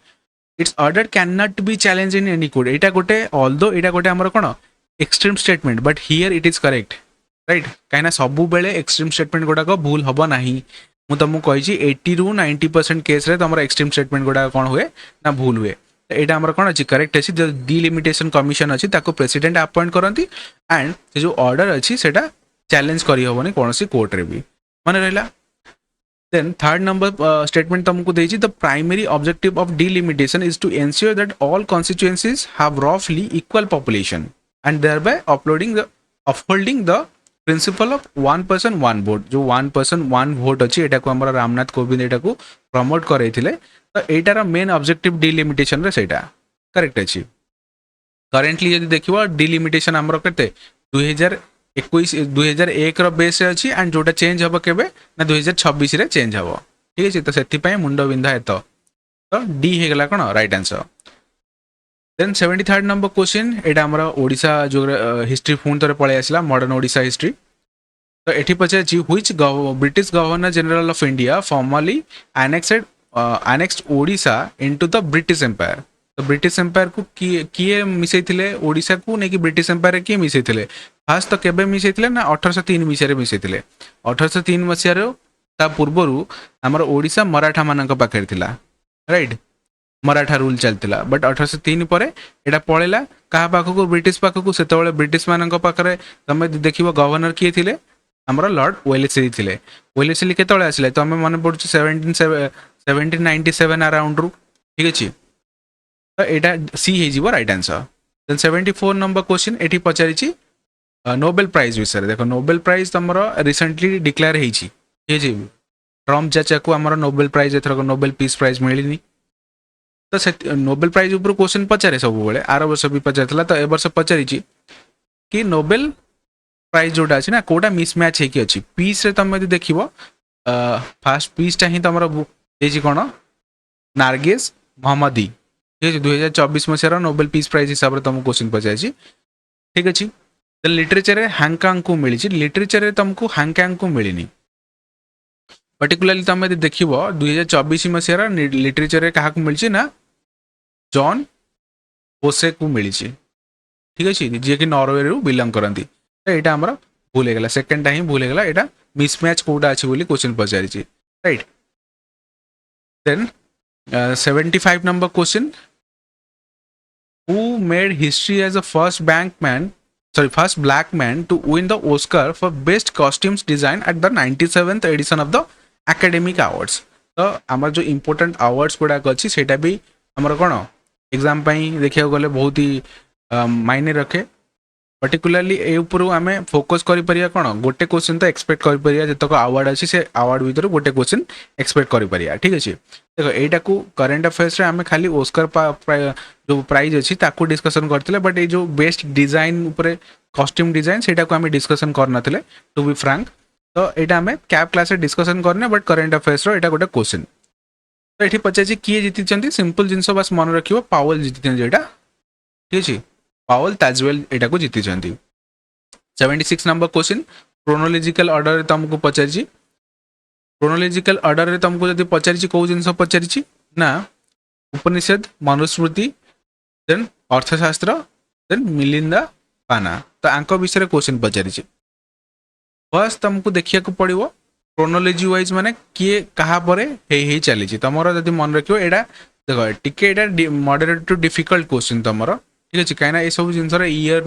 its order cannot be challenged in any court एटा गोटे although एटा गोटे हमर कोन extreme statement but here it is correct right काइना सबु बेले extreme statement गोटा को भूल हबो नाही मु तुमको कहि 80 रु 90% केस रे तमरा extreme statement गोटा कोन हुए ना भूल हुए एटा हमर कोन अछि करेक्ट अछि जो डिलिमिटेशन कमिशन अछि ताको प्रेसिडेंट अपॉइंट करंती एंड से जो ऑर्डर अछि सेटा चैलेंज करी होबनी कोनसी कोर्ट रे भी माने रहला देन थर्ड नंबर स्टेटमेंट तुमको देछि the primary objective of delimitation is to ensure that all constituencies have रफली equal population and thereby upholding the principle of one person one vote जो वन पर्सन वन वोट अछि एटा को हमर रामनाथ कोविंद एटा को promote करैथिले तो एटार मेन ऑब्जेक्टिव डिलिमिटेशन रे सेटा करेक्ट अछि करेंटली यदि देखिबो डिलिमिटेशन हमर केते 2001 रो बेस अछि एंड जोटा चेंज हबो केबे ना 2026 रे चेंज हबो ठीक अछि तो सेति पय मुंडो बिंधा हेतो तो डी हे गला कोन right answer then 73rd number question एटा हमर ओडिसा जो हिस्ट्री फोन तरे पळे आसला मॉडर्न ओडिसा हिस्ट्री तो एठी पछे जी which British governor general of India formally annexed Odisha into the British empire तो ब्रिटिश एम्पायर को किए मिसैथिले ओडिसा को नै कि ब्रिटिश एम्पायर किए मिसैथिले फास्ट तो केबे मिसैथिले ना 1803 मिसरे मिसैथिले 1803 मसिया रो ता पूर्वरु हमर ओडिसा मराठा मानक पाखर थिला राइट मराठा रूल चलतिला बट 1803 परे एटा पळेला कहा पाखको ब्रिटिश पाखको सेतबेले ब्रिटिश मानक पाखरे तमे देखिबो गवर्नर किए थिले हमर लॉर्ड वेलेस्ली थिले वेलेस्ली केतबेले आसिले तो हमें मन पडुछ 1797 अराउंड रू ठीक अच्छे तो यहाँ सी हो right answer then 74 number question ये पचारि नोबेल प्राइज विषय देख नोबेल प्राइज तुम रिसेंटली डिक्लेयर होती ट्रम्प चाचा को आम नोबेल प्राइज एथर नोबेल पीस प्राइज मिलनी तो से नोबेल प्राइज उपर क्वेश्चन पचारे सब बेले आर वर्ष भी पचार तो ए वर्ष पचारि कि नोबेल प्राइज जोटा अच्छी ना कोटा मिसमैच होगी अच्छी पीस रे तुम यदि देख फास्ट पीसटा ही तुम कौन नार्गेस मोहम्मदी ठीक है 2024 मसीहार नोबेल पीस प्राइज हिसाब से तुमको क्वेश्चन पचार ठीक अच्छे लिटरेचर हांगकांग को मिली लिटरेचर तुमको हांगकांग को मिलनी पर्टिकुलरली तुम यदि देख 2024 मसीहार लिटरेचर क्या मिली ना जॉन पोसे को मिली ठीक अच्छे जी कि नॉर्वे रु बिलंग करती तो यहाँ आम भूल होगा सेकेंडटा ही भूल होगा यहाँ मिसमैच कौटा अच्छी बोली क्वेश्चन पचारि right then 75 number question who made history as a first black man to win the Oscar for best costumes design at the 97th edition of the academic awards तो आम जो इम्पोर्टेंट अवार्ड्स गुड़ाक अच्छी से भी आमर कौन exam देखा गले बहुत ही मायने रखे पर्टिकुलरली ए ऊपर आम फोकस कर कौन गोटे क्वेश्चन तो एक्सपेक्ट कर जितक अवार्ड अच्छी से अवार्ड भर गोटे क्वेश्चन एक्सपेक्ट कर ठीक अच्छे देखो यहाँ को करेन्ट अफेयर्स आम खाली ओस्कर जो प्राइज अच्छी ताकू डिस्कसन करते बट ये जो बेस्ट डिजाइन उपरे कॉस्ट्यूम डिजाइन से आम डिस्कसन करना टू बी फ्रांक तो यहाँ आम कैप क्लास डिस्कसन करने बट करेन्ट अफेयर्स यहाँ गोटे क्वेश्चन तो ये पचार किए जीति सिंपल जिनस बास मन रखिए पावल जीति यहाँ ठीक अच्छे पावल ताजवेल यहाँ को जीति 76 नंबर क्वेश्चन क्रोनोलॉजिकल ऑर्डर तुमको पचार क्रोनोलॉजिकल ऑर्डर रे तुमको जब पचारि कौ जिन पचारि ना उपनिषद मनुस्मृति देन अर्थशास्त्र देन मिलिंदा पाना तो आंक विषय क्वेश्चन पचारि फर्स्ट तुमको देखिया पड़ो क्रोनोलॉजी वाइज माने किए कहा पर हे चली तुम जब मन रखियो एटा देख टिके मॉडरेट टू डिफिकल्ट क्वेश्चन तुम ठीक अच्छे कहीं ये सब जिन इयर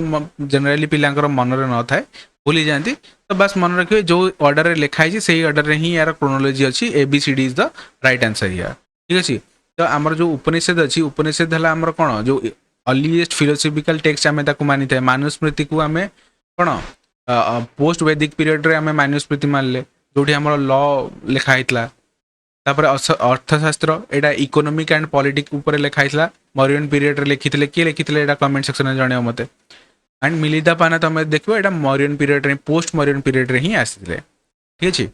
जनरली पिलांकर मन न थाए भूली जाती तो बस मन रखिए जो ऑर्डर लिखाई से ऑर्डर ही यार क्रोनोलॉजी अच्छी ABCD is the right answer here ठीक अच्छे तो आमर जो उपनिषद अच्छी उपनिषद है आमर कौन जो अर्लीएस्ट फिलोसफिकल टेक्स्ट आम मानी था मनुस्मृति को आम कौन पोस्ट वैदिक पीरियड रे आम मनुस्मृति मानले जो आम लॉ लिखाई अर्थशास्त्र यहाँ इकोनॉमिक एंड पॉलिटिक्स ऊपर लिखाई मौर्यन पीरियड रे लिखी किए लिखी कमेंट सेक्शन में जन मत एंड मिलिंदा पाना तुम देखो यहाँ मौर्यन पीरियड रे पोस्ट मौर्यन पीरियड रे ही आसी ठीक अच्छे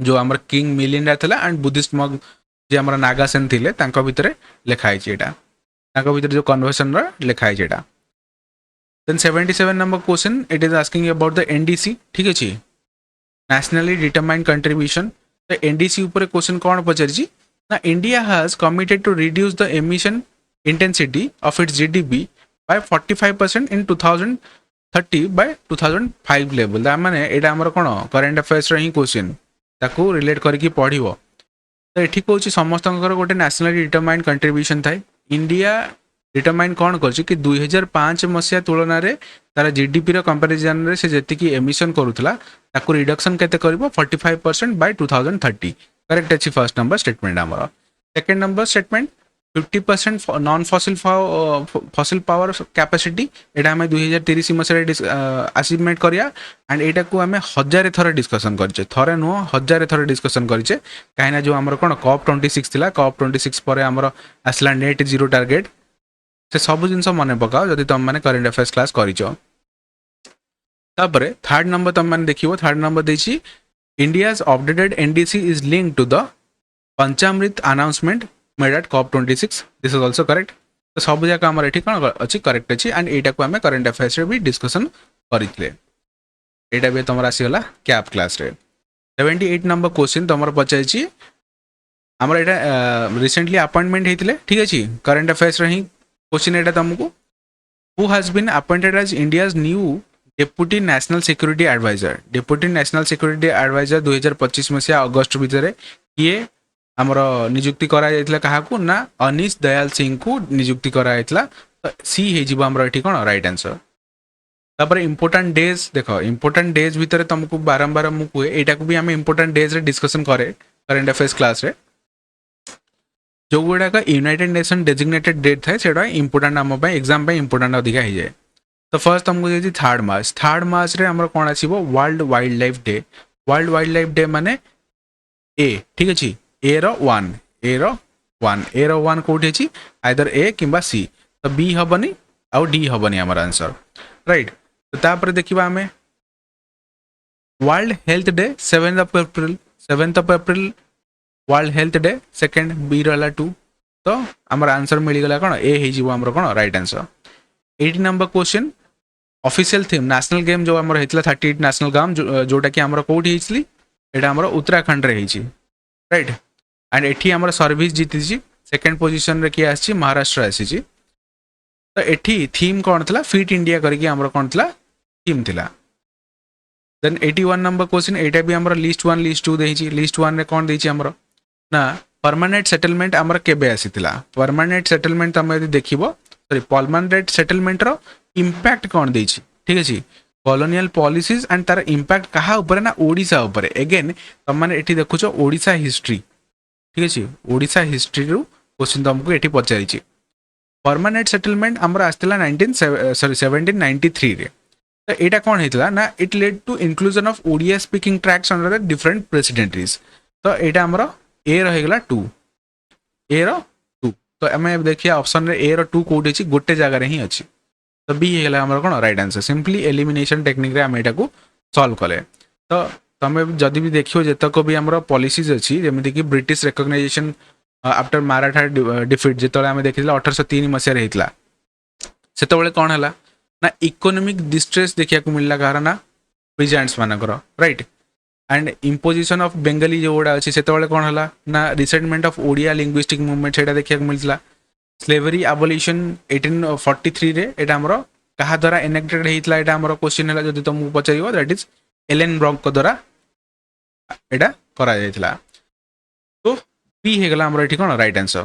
जो आम किंग मिलिंडा था एंड बुद्धिस्ट मग जो आम नागासेन थे भितर लिखाई यहाँ भितर जो कन्वर्सन लिखाई यहाँ then 77 number question it is asking about the NDC ठीक अच्छे नेशनली डिटरमाइंड कंट्रीब्यूशन तो NDC ऊपर क्वेश्चन कौन पचारि ना India has committed to reduce the emission intensity of its GDP by 45% in 2030 by 2005 level माने यहाँ आमर कौन करेन्ट अफेयर्स ही क्वेश्चन ताकू रिलेट करके पढ़ो तो ये कौन समस्त गोटे नेशनली डिटरमाइंड कंट्रीब्यूशन थाए इंडिया डिटरमाइन कौन कर 2005 मसीहा तुलन में तार GDP कंपेरिजन से जी एमिशन करूला ताकू रिडक्शन केते करिवो 45% by 2030 करेक्ट अच्छी फर्स्ट नंबर स्टेटमेंट आमर second number statement 50% non fossil power capacity यहाँ आम 2030 मसीह अचीवमेंट करिया एंड यहाँ को आम 1000 थर डिस्कसन करे थरे नुह 1000 थर डिस्कसन करे कहीं जो आमर कौन COP26 थिला COP26 पर आमर आसला नेट जीरो टार्गेट से सब जिन मन पकाओ जदि तुम मैंने करेन्ट अफेयर्स क्लास कर थर्ड नंबर तुम मैंने देखिए थर्ड नंबर देखिए India's updated NDC is linked to the Panchamrit announcement made at COP26 this is also correct तो सब जाक आम ये कौन अच्छी करेक्ट अच्छी एंड यहाँ को आम करेन्ट अफेयर्स भी डिस्कसन करते यहाँ भी तुम आसीगला कैप क्लास 78 नंबर क्वेश्चन तुम पचार आम यहाँ रिसेंटली अपॉइंटमेंट होते ठीक अच्छे करेन्ट अफेयर्स ही क्वेश्चन यहाँ तुमको who has been appointed as India's new deputy national security adviser deputy national security adviser 2025 मसीहा अगस्ट भितर किए आमर नियुक्ति कराइला क्या ना अनीश दयाल सिंह को नियुक्ति कराइला तो सी होमर ये कौन राइट आंसर तापर इंपोर्टेंट डेज देख इंपोर्टेंट डेज भितर तुमको बारंबार मुझे यहाँ भी आम इंपोर्टेंट डेज रे डिस्कसन करे करेन्ट अफेयर्स क्लास रे जो गुड़ाक यूनाइटेड नेशन डेजिग्नेटेड डेट थाए सेटा इंपोर्टेंट आम एग्जाम इंपोर्टेंट अधिका हो जाए। तो फर्स्ट तुमको देखिए 3rd मार्च रे हमर कोन आसीबो world wildlife day. World wildlife day माने ए ठीक अछि ए रो 1 ए रो 1 कोठी अछि आइदर ए किंबा सी तो बी हबनी आउ डी हबनी हमर आंसर राइट। तो तापर देखिबा हमें world health day 7th of April world health day second बी रहला 2 तो हमर आंसर मिली गला कोन ए हे जीवो हमर कोन right answer. 18 number question official theme national game जो हमर हेतला 38 नेशनल गेम जोटा कि हमर कोठी हेछली एटा हमर उत्तराखंड रे हेछि राइट। एंड एठी हमर सर्विस जीति छी सेकंड पोजीशन रे कि आछि महाराष्ट्र आछि छी। तो एठी थीम कोन थला फिट इंडिया करके हमर कोन थला थीम थिला। देन 81 नंबर क्वेश्चन एटा भी हमर लिस्ट 1 लिस्ट 2 देछि। लिस्ट 1 रे कोन देछि हमर ना परमानेंट सेटलमेंट हमर केबे आसीतिला। परमानेंट सेटलमेंट तमे यदि देखिबो सॉरी परमानेंट सेटलमेंट रो इंपैक्ट कोन देछि ठीक अछि कॉलोनियल पॉलिसीज एंड तार इंपैक्ट कहा ऊपर ना ओडिसा ऊपर। अगेन तुम माने एठी देखुछो ओडिसा हिस्ट्री ठीक अछि ओडिसा हिस्ट्री रो क्वेश्चन तुमको एठी पचारि छी। परमानेंट सेटलमेंट हमर आस्तिला 1793 रे। तो एटा कोन हेतला ना it led to inclusion of Odia speaking tracts under the different presidencies. तो एटा हमर ए रहेगला 2 ए रो 2 तो हमें देखिए ऑप्शन रे ए रो 2 कोठी छी गोटे जगह रे ही अछि तो बी हेला हमर कोन right answer. Simply elimination technique रे हम एटा को सॉल्व कले। तो तमे जदि भी देखियो जेतक भी हमर पॉलिसीज अछि जेमिति कि British recognition after Maratha defeat जेतले हम देखिला 1803 मसिया रे हितला सेतबेले कोन हला ना इकोनॉमिक डिस्ट्रेस देखिया को मिलला कारण ना प्रेजेंट्स मानकर right. And imposition of Bengali जो ओडा अछि सेतबेले कोन हला ना resettlement of Odia linguistic movement सेटा देखिया को मिलला। स्लेवरी एबोलिशन 1843 रे एटा हमरो कहा द्वारा एनेक्टेड हेतला एटा हमरो क्वेश्चन हला जदि तुमको पचारियो दैट इज एलन ब्रॉक को द्वारा एटा करा जायतला। तो पी हे गला हमरो एठी कोन right answer.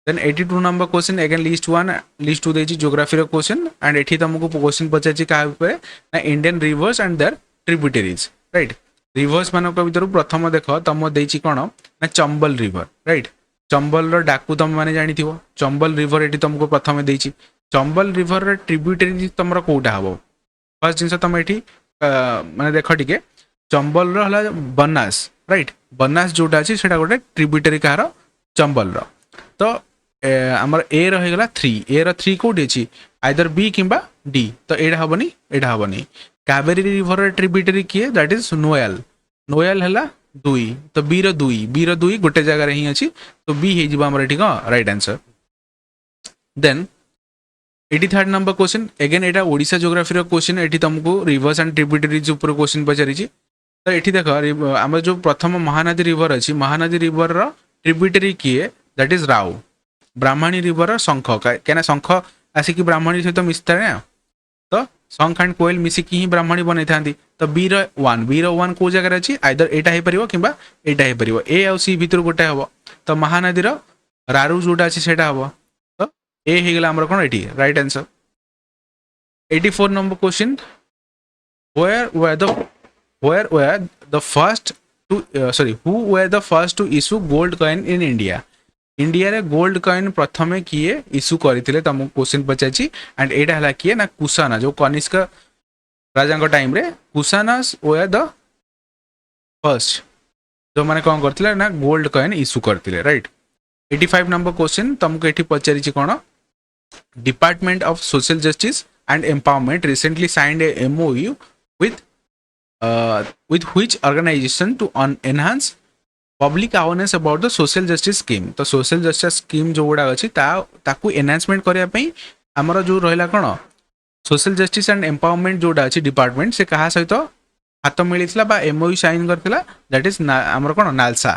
Then 82 number question again list 1 list 2 देछि ज्योग्राफी रो क्वेश्चन एंड एठी तुमको क्वेश्चन पचाछि का ऊपर ना Indian rivers and their tributaries right. Rivers मानक भीतर प्रथम देखो तुम देछि कोन ना चंबल रिवर राइट। चंबल रो डाकू तुम माने जानि थिबो चंबल रिवर एठी तुमको प्रथम देछि। चंबल रिवर रो ट्रिब्यूटरी तुमरा कोटा हबो फर्स्ट जिंस तुम एठी माने देखो ठीके चंबल रो हला बनास राइट। बनास जोटा अछि सेटा गोटे ट्रिब्यूटरी कहार चंबल रो। तो हमर ए रहि गला 3 ए रो 3 कोठी अछि आइदर बी किंबा डी तो एडा हबनी। कावेरी रिवर रो ट्रिब्यूटरी किए दैट इज नोयल नोयल हला 2 तो बी रो 2 गोटे जगह रे ही अछि तो बी हे जिबा हमर एठी को right answer. Then 83rd number question again एटा ओडिसा ज्योग्राफी रो क्वेश्चन एठी तुमको रिवर्स एंड ट्रिब्यूटरीज ऊपर क्वेश्चन पचारि छी। तो एठी देखो हमर जो प्रथम महानदी रिवर अछि महानदी रिवर रो ट्रिब्यूटरी किए दैट इज राव। ब्राह्मणी रिवर रो शंख केना शंख आसी कि ब्राह्मणी सहित मिसता ना तो शंख एंड कोयल मिसी की ही ब्राह्मणी बनै थांदी। तो बी रो 1 को जगह रे अछि आइदर एटा हे परिबो किंबा एटा हे परिबो ए और सी भीतर गोटे हबो तो महानदी रो रारू जोटा अछि सेटा हबो तो ए हे गेला हमर कोन एटी right answer. 84 number question who were the first to issue gold coin in India। India रे गोल्ड कॉइन प्रथमे किए इश्यू करथिले तुमको क्वेश्चन पचाछि एंड एटा हला किए ना कुशाना जो कनिष्क राजा को टाइम रे कुशानास वर द फर्स्ट जो माने कोन करथिले ना गोल्ड कॉइन इश्यू करथिले राइट। 85 नंबर क्वेश्चन तुमको एठी पचारि छी कोन department of social justice and empowerment recently signed a MoU with which organization to enhance public awareness about the social justice scheme। तो social justice scheme जो गुड़ा अछि ताकू एनहांसमेंट करिया पई हमर जो रहला कोन social justice and empowerment जोडा अछि डिपार्टमेंट से कहा सहित हाथ मिलितला बा एमओयू साइन करथिला दैट इज हमर कोन NALSA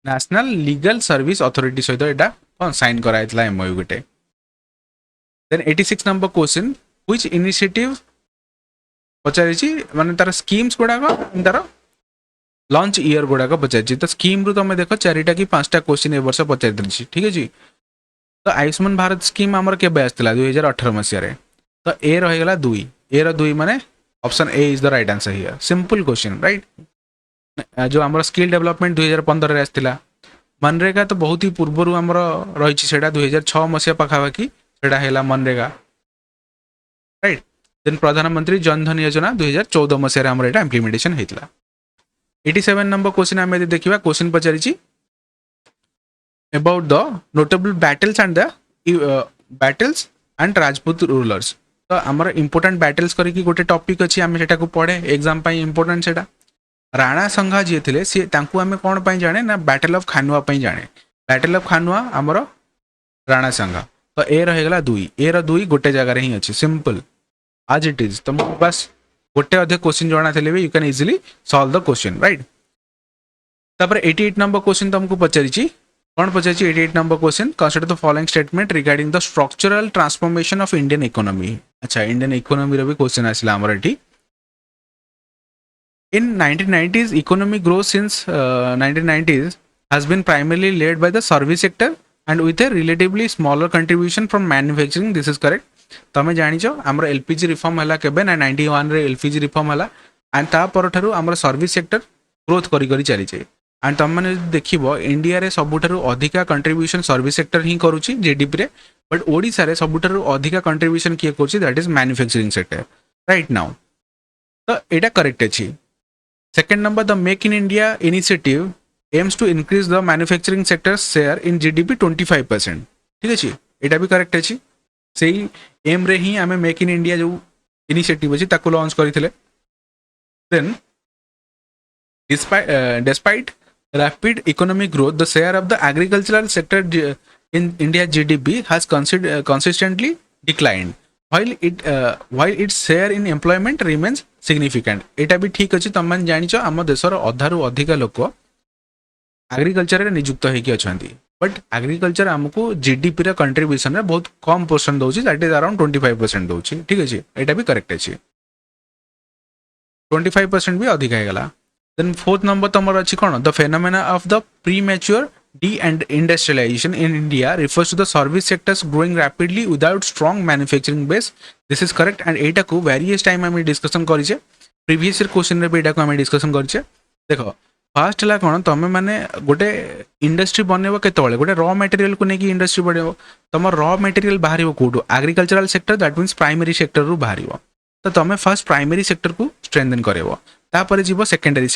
national legal service authority सहित एटा कोन साइन कराइतला एमओयू गटे। Then 86 number question which initiative पचारि माने तार स्कीम्स गुड़ाक तार लॉन्च ईयर गुड़ाक पचारि तो स्कीम रु तुम देख 4टा कि 5टा क्वेश्चन ए वर्ष पचारि ठीक है। तो आयुष्मान भारत स्कीम आमर केबे आस्तिला 2018 मसिया रे तो ए रहीगला 2 ए रो 2 माने option A is the right answer here simple question right. जो आमर स्किल डेवलपमेंट 2015 रे आस्तिला मनरेगा तो बहुत ही पूर्व आमर रही 2006 मसीहा पाखापाखि से मनरेगा राइट। देन प्रधानमंत्री जन धन योजना 2014 मसीह आमर यहाँ इम्प्लीमेंटेशन होता। 87 नंबर क्वेश्चन आम देखा क्वेश्चन पचारि about the notable battles and the battles and Rajput rulers. तो आमर इंपोर्टेंट बैटल्स करके गोटे टॉपिक अच्छी आम से पढ़े एग्जाम इंपोर्टेंट से राणा संघा जी थे सी आम कौन पर जाने ना बैटल ऑफ खानुआ जाने। बैटल ऑफ खानुआ आमर राणा संघा। तो ए रहीगला 2 ए री गोटे जगार ही अच्छी सिंपल आज इट इज तुमको बस गोटे अधे क्वेश्चन जना थे भी you can easily solve the question right. तापर 88 नंबर क्वेश्चन तुमको पचारि कौन पचारि 88 number question consider the following statement regarding the structural transformation of Indian economy. अच्छा इंडियन इकोनॉमी रो भी क्वेश्चन आसला हमर एठी। In 1990s, economic growth since 1990s has been primarily led by the service sector and with a relatively smaller contribution from manufacturing. This is correct. तमें जानिछ हमर LPG reform हला केबे ना 91 रे एलपीजी रिफॉर्म हला एंड ता परठारु हमर सर्विस सेक्टर ग्रोथ करी करी चली छै। एंड तुम मैंने देखिबो इंडिया रे सबुठारु अधिका कंट्रीब्यूशन सर्विस सेक्टर ही करूची जीडीपी रे बट ओडिसा रे सबुठारु अधिका कंट्रीब्यूशन किए करूची that is manufacturing sector right now. तो एटा करेक्ट अछि। Second number, the Make in India initiative aims to increase the manufacturing sector's share in GDP 25%. ठीक है एटा भी करेक्ट है से एम रे ही आमे मेक इन इंडिया जो इनिशिएटिव अछि ताको लॉन्च करथिले। Then despite rapid economic growth the share of the agricultural sector in India GDP has consistently declined while its share in employment remains significant. एटा भी ठीक अच्छे तुम मैंने जानिच आम देशर अधारू अधिका लोक एग्रीकल्चर रे नियुक्त होइकी अछंती बट एग्रीकल्चर आमको जीडीपी रे कंट्रीब्यूशन रे बहुत कम पोर्शन दउची दैट इज अराउंड 25% दउची। ठीक अछि एटा भी करेक्ट अछि 25% भी अधिक है गला। देन फोर्थ नंबर तमर अछि कोन the phenomena of the premature de-industrialization in India refers to the service sectors growing rapidly without strong manufacturing base. This is correct and एटा को various time आम डिस्कशन करिचे प्रीवियस क्वेश्चन रे भी एटा को आम discussion करिचे। देखो फास्ट है कौन तुम मैंने गोटे इंडस्ट्री बनइब केतबेले गोटे रॉ मटेरियल को लेकिन इंडस्ट्री बनइब तुम रॉ मटेरियल बाहर कौटू agricultural sector that means primary sector रु बाहर तो तुम फर्स्ट प्राइमरी सेक्टर को स्ट्रेंथन करब तापर जीव सेकेंडरी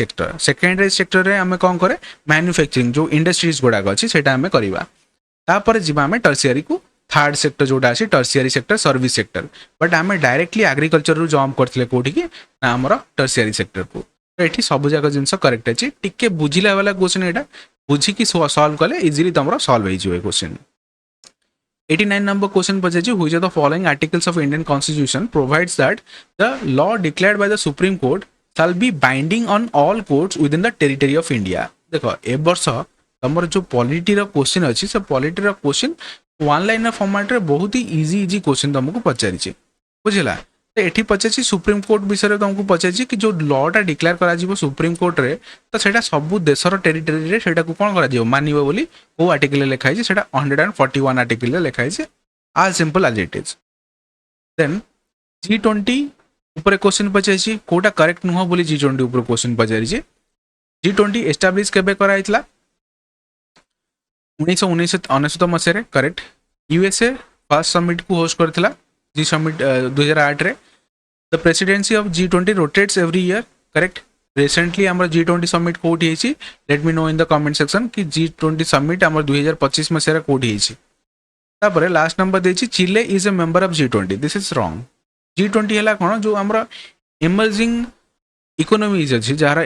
सेक्टर रे आमे कौन करे मैन्युफैक्चरिंग जो इंडस्ट्रीज गुड़ाक अच्छी से आम करवा तापर जीव आम टर्सियरी को थर्ड सेक्टर जोटा अच्छी tertiary sector service sector but आम डायरेक्टली एग्रीकल्चर रु जम्प करते कौटी ना आमर टर्सियरी सेक्टर को। तो ये सब जाक जिन करेक्ट अच्छी टिके बुझिला वाला क्वेश्चन यहाँ बुझिकी सॉल्व कले इजिली तुम सॉल्व हो question. 89 number question पचारि which of the following articles of Indian Constitution provides that the law declared by the Supreme Court shall be binding on all courts within the territory of India। देखो ए वर्ष तुम जो polity रो question अच्छी से polity रो question one liner format रे बहुत ही इजी क्वेश्चन तुमको पचारि बुझला। तो ये पचारि सुप्रीम कोर्ट विषय तुमको पचारि कि जो लॉटा डिक्लेयर करा सुप्रीम कोर्ट रे तो सेटा सब देशर टेरिटरी रे सेटा को कौन करा मानिबो बोली को आर्टिकल लिखाई सेटा 141 आर्टिकल लिखाई आज सिंपल आज इट इज। देन G20 ऊपर क्वेश्चन पचारि कोटा करेक्ट नुह बोली G20 ऊपर क्वेश्चन पचारि G20 एस्टाब्लिश केबे कराइतला 1999 मसीह करेक्ट। यूएसए फर्स्ट समिट को होस्ट करथिला जी समिट 2008 रे। The presidency of G20 rotates every year correct. Recently आम G20 समिट कौटी होती let me know in the comment section कि G20 समिट आम 2025 मसीह कौटी होती। लास्ट नंबर देखिए Chile is a member of G20 this is wrong. G20 है कौन जो आम इमर्जिंग इकोनॉमीज अच्छी जार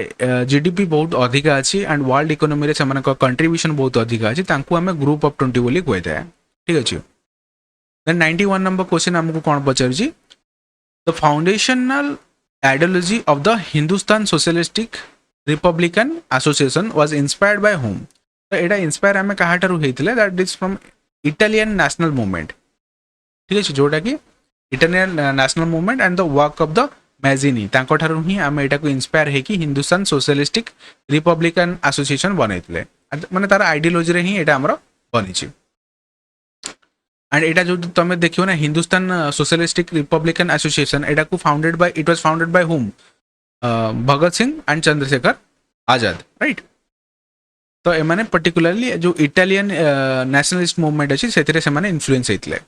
जीडीपी बहुत अधिका अच्छी एंड वर्ल्ड इकोनॉमी रे से कंट्रीब्यूशन बहुत अधिका अच्छी तांकू आम ग्रुप ऑफ 20 बोली कही था। ठीक अच्छे। देन 91 नंबर क्वेश्चन आमको कौन पचार the foundational ideology of the Hindustan socialistic republican association was inspired by whom. तो यहाँ इंस्पायर आम क्या होता that is from Italian national movement. ठीक अच्छे जोटा कि Italian national movement and the work of the Mazzini तांको ही आम यहाँ को इंस्पायर है कि हिंदुस्तान सोशलिस्टिक रिपब्लिकन एसोसिएशन बनते माने तार आइडियोलॉजी रे ही यहाँ आमर बनी। एंड एटा जो तुम देखियो ना हिंदुस्तान सोशलिस्टिक रिपब्लिकन एसोसिएशन एटा को founded by it was founded by home Bhagat Singh and Chandrashekhar Azad right. तो एमाने पर्टिकुलरली जो इटालियन नेशनलिस्ट मूवमेंट अच्छी से माने इन्फ्लुएंस होते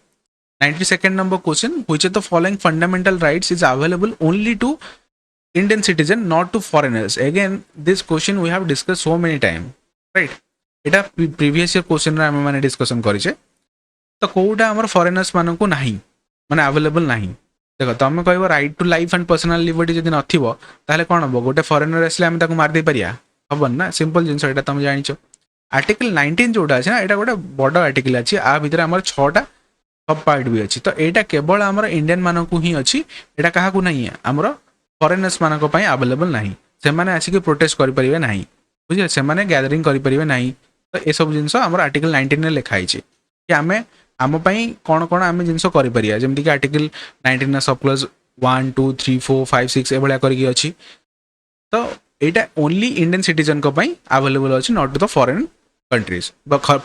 92nd number question which of the following fundamental rights is available only to Indian citizen not to foreigners. Again this question we have discussed so many time, right? Etah previous year question रे हम माने discussion करिचे तो कोउटा हमर foreigners मानन को नाही माने available नाही देखो तुम कहबो right to life and personal liberty जदि नथिबो ताले कोन हबो गोटे फॉरेनर आसले हम ताको मार दे परिया हबन ना सिंपल जिंस एटा तुम जानिचो आर्टिकल 19 जोटा अछि ना एटा गोटे बड़ आर्टिकल अछि आ भितर हमर 6टा सब पार्ट भी अछि तो एटा केवल हमर इंडियन मानन को ही अछि एटा काहा को नाही हमर फॉरेनर्स मानक पई अवेलेबल नाही से माने आसी के प्रोटेस्ट करि परिबे नाही बुझिले से माने गैदरिंग करि परिबे नाही तो ए सब जिंस हमर आर्टिकल 19 रे लिखा हिचे कि आमे आम पई कोन कोन आमे जिंस करि परिया जेमति कि आर्टिकल 19 सब क्लॉज 1 2 3 4 5 6 एबळा करि अछि तो एटा ओनली इंडियन सिटीजन को पई अवेलेबल अछि not to the foreign countries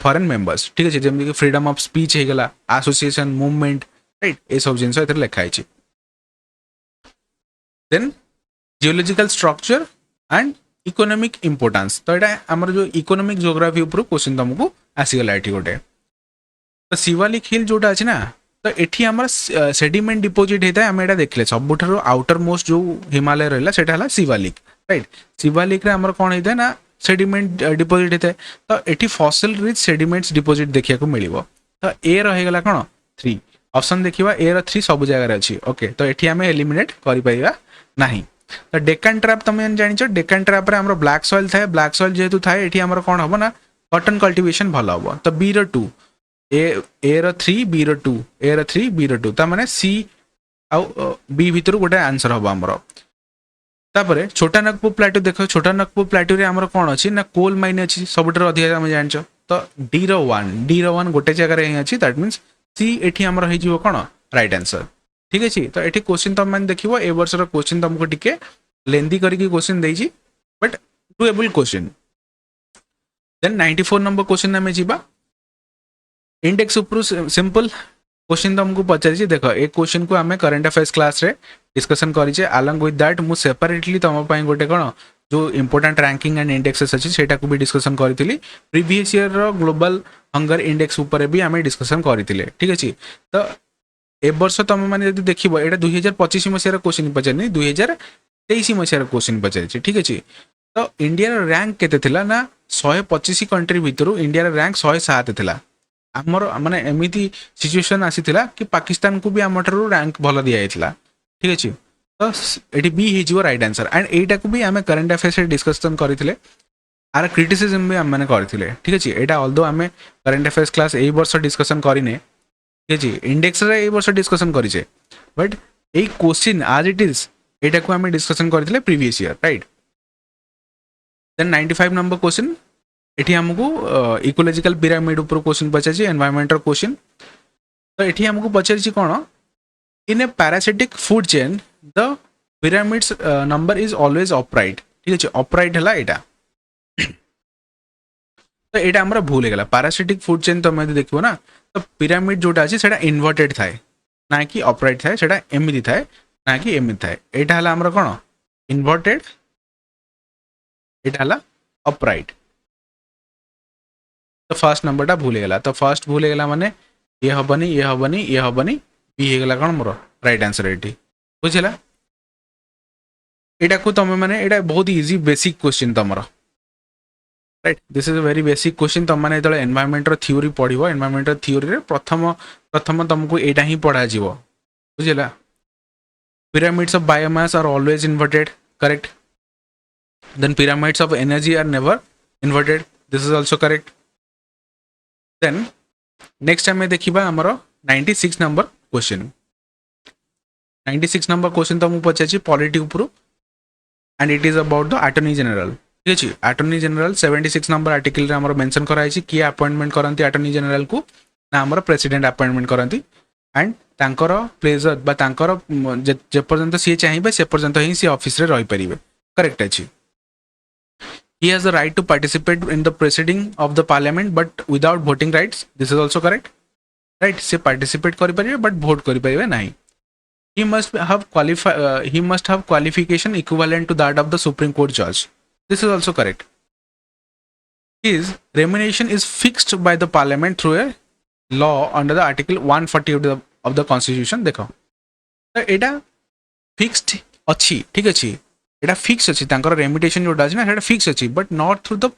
foreign members ठीक अछि जेमति कि फ्रीडम ऑफ स्पीच हे गेला एसोसिएशन मूवमेंट राइट ए सब जिंस एथरे लिखा हिचे then geological structure and economic importance तो एटा हमर जो इकोनॉमिक ज्योग्राफी ऊपर क्वेश्चन तुमको आसी गला एठी गोटे तो शिवालिक हिल जोटा अछि ना तो एठी हमर सेडिमेंट डिपॉजिट हेता हम एटा देखले सबुठारो आउटर मोस्ट जो हिमालय रहला सेटा हला शिवालिक राइट शिवालिक रे हमर कोन हेता ना सेडिमेंट डिपॉजिट हेता तो एठी फॉसिल रिच सेडिमेंट्स डिपॉजिट देखिया को मिलिबो तो ए रहे गला कोन 3 ऑप्शन देखिबा ए रो 3 सब जगह रे अछि ओके तो एठी हमें एलिमिनेट करि पाइबा नहीं तो डेक्कन ट्रैप तुम जानिଛ डेक्कन ट्रैप रे हमर ब्लैक सॉइल थाए ब्लैक सॉइल जेहेतु थाए एठी हमर कोन हबो ना कॉटन कल्टीवेशन भलो हबो तो बी रो 2 ए रो 3 बी रो 2 ए रो 3 बी रो 2 ता माने सी आ बी भीतर गोटे आंसर हबो हमर तापरे छोटा नागपुर प्लेटू देखो छोटा नागपुर प्लेटू रे हमर कोन अछि ना कोल माइन अछि सबटर अधिक हम जानिଛ तो डी रो 1 गोटे जगह रे अछि दैट मींस सी एठी हमर होई जिवो कोन राइट आंसर ठीक है तो ये क्वेश्चन तुम मैंने देखो ए वर्ष क्वेश्चन तुमको टिके लेंदी करके क्वेश्चन देजी but doable question then 94 number question में जीवा इंडेक्स ऊपर सिंपल क्वेश्चन तुमको पचारि देख ए क्वेश्चन को आम करंट अफेयर्स क्लास रे डिस्कशन करिचे अलोंग विथ दैट मु सेपरेटली तुम गोटे कौन जो इंपोर्टेंट रैंकिंग एंड इंडेक्सेस अच्छी सेटा को भी डिस्कशन करी प्रीवियस ईयर रो ग्लोबल हंगर इंडेक्स ऊपर भी आम डिस्कशन करी ठीक है तो ए वर्ष तुम मैंने यदि देखो ये 2025 मसीहार क्वेश्चन पचारनी 2023 मसीहार क्वेश्चन पचारि ठीक है तो इंडिया रैंक केते थिला ना 125 कंट्री भितर इंडिया रैंक 107 थिला आमर माने एमिति सिचुएशन आसीथिला कि पाकिस्तान को भी आमठारु रैंक भल दिया जाइथिला ठीक है तो एटी बी हे जिवो राइट आंसर एंड एटा को भी आमे करंट अफेयर्स रे डिस्कशन करिथिले आर क्रिटिसिज्म भी हम माने करथिले ठीक है एटा ऑल्दो आमे करंट अफेयर्स क्लास ए वर्ष डिस्कशन करिने ठीक है इंडेक्स रे ए वर्ष डिस्कशन करिचे बट ए क्वेश्चन आज इट इज एटा को आमे डिस्कशन करथिले previous year right then 95 number question एठी हमको इकोलॉजिकल पिरामिड ऊपर क्वेश्चन पचाछि एनवायरमेंटल क्वेश्चन तो एठी हमको पचाछि कोन in a parasitic food chain the pyramids number is always upright ठीक है अपराइट हला एटा तो एटा हमरा भूल गेला पैरासिटिक फूड चेन तो मैं देखिबो ना तो पिरामिड जोटा अछि सेटा इन्वर्टेड थाए ना कि अपराइट थाए सेटा एमिति थाए ना कि एमिति थाए एटा हला हमरा कोन इन्वर्टेड एटा हला अपराइट तो फर्स्ट नंबर टा भूल गेला तो फर्स्ट भूल गेला माने ये हबनी बी हे गेला कोन मोर राइट आंसर एठी बुझिला एटा को तमे माने एटा बहुत इजी बेसिक क्वेश्चन तमरो right this is a very basic question तुम मैंने जो एनवायरमेंट थ्योरी पढ़ो एनवायरमेंट थ्योरी रे प्रथम प्रथम तुमको एटा ही पढ़ा जीवो बुझिला pyramids of biomass are always inverted correct then pyramids of energy are never inverted this is also correct then next time देखिबा हमरो 96 नंबर क्वेश्चन 96 नंबर क्वेश्चन तुमको पचाछि पॉलिटी ऊपर and it is about the attorney general ठीक है attorney general 76 number article रे हमर mention कराई किए अपॉइंटमेंट करंती अटॉर्नी जनरल को ना हमर प्रेसिडेंट अपॉइंटमेंट करंती एंड तांकर प्लेजर बा तांकर जे पर्यंत सी चाहिबे से पर्यंत ही सी ऑफिस रे रही परिबे करेक्ट अछि he has the right to participate in the proceeding of the parliament but without voting rights this is also correct right से participate करि परिबे but vote करि परिबे नाही he must have qualification equivalent to that of the supreme court judge this is also correct His remuneration is fixed by the parliament through a law under the article 140 of the constitution. देखो तो एटा fixed अच्छी ठीक अच्छी एटा fix अच्छी तांकर रेम्युटेशन जोटा अछि ना सेटा फिक्स अच्छी but not through the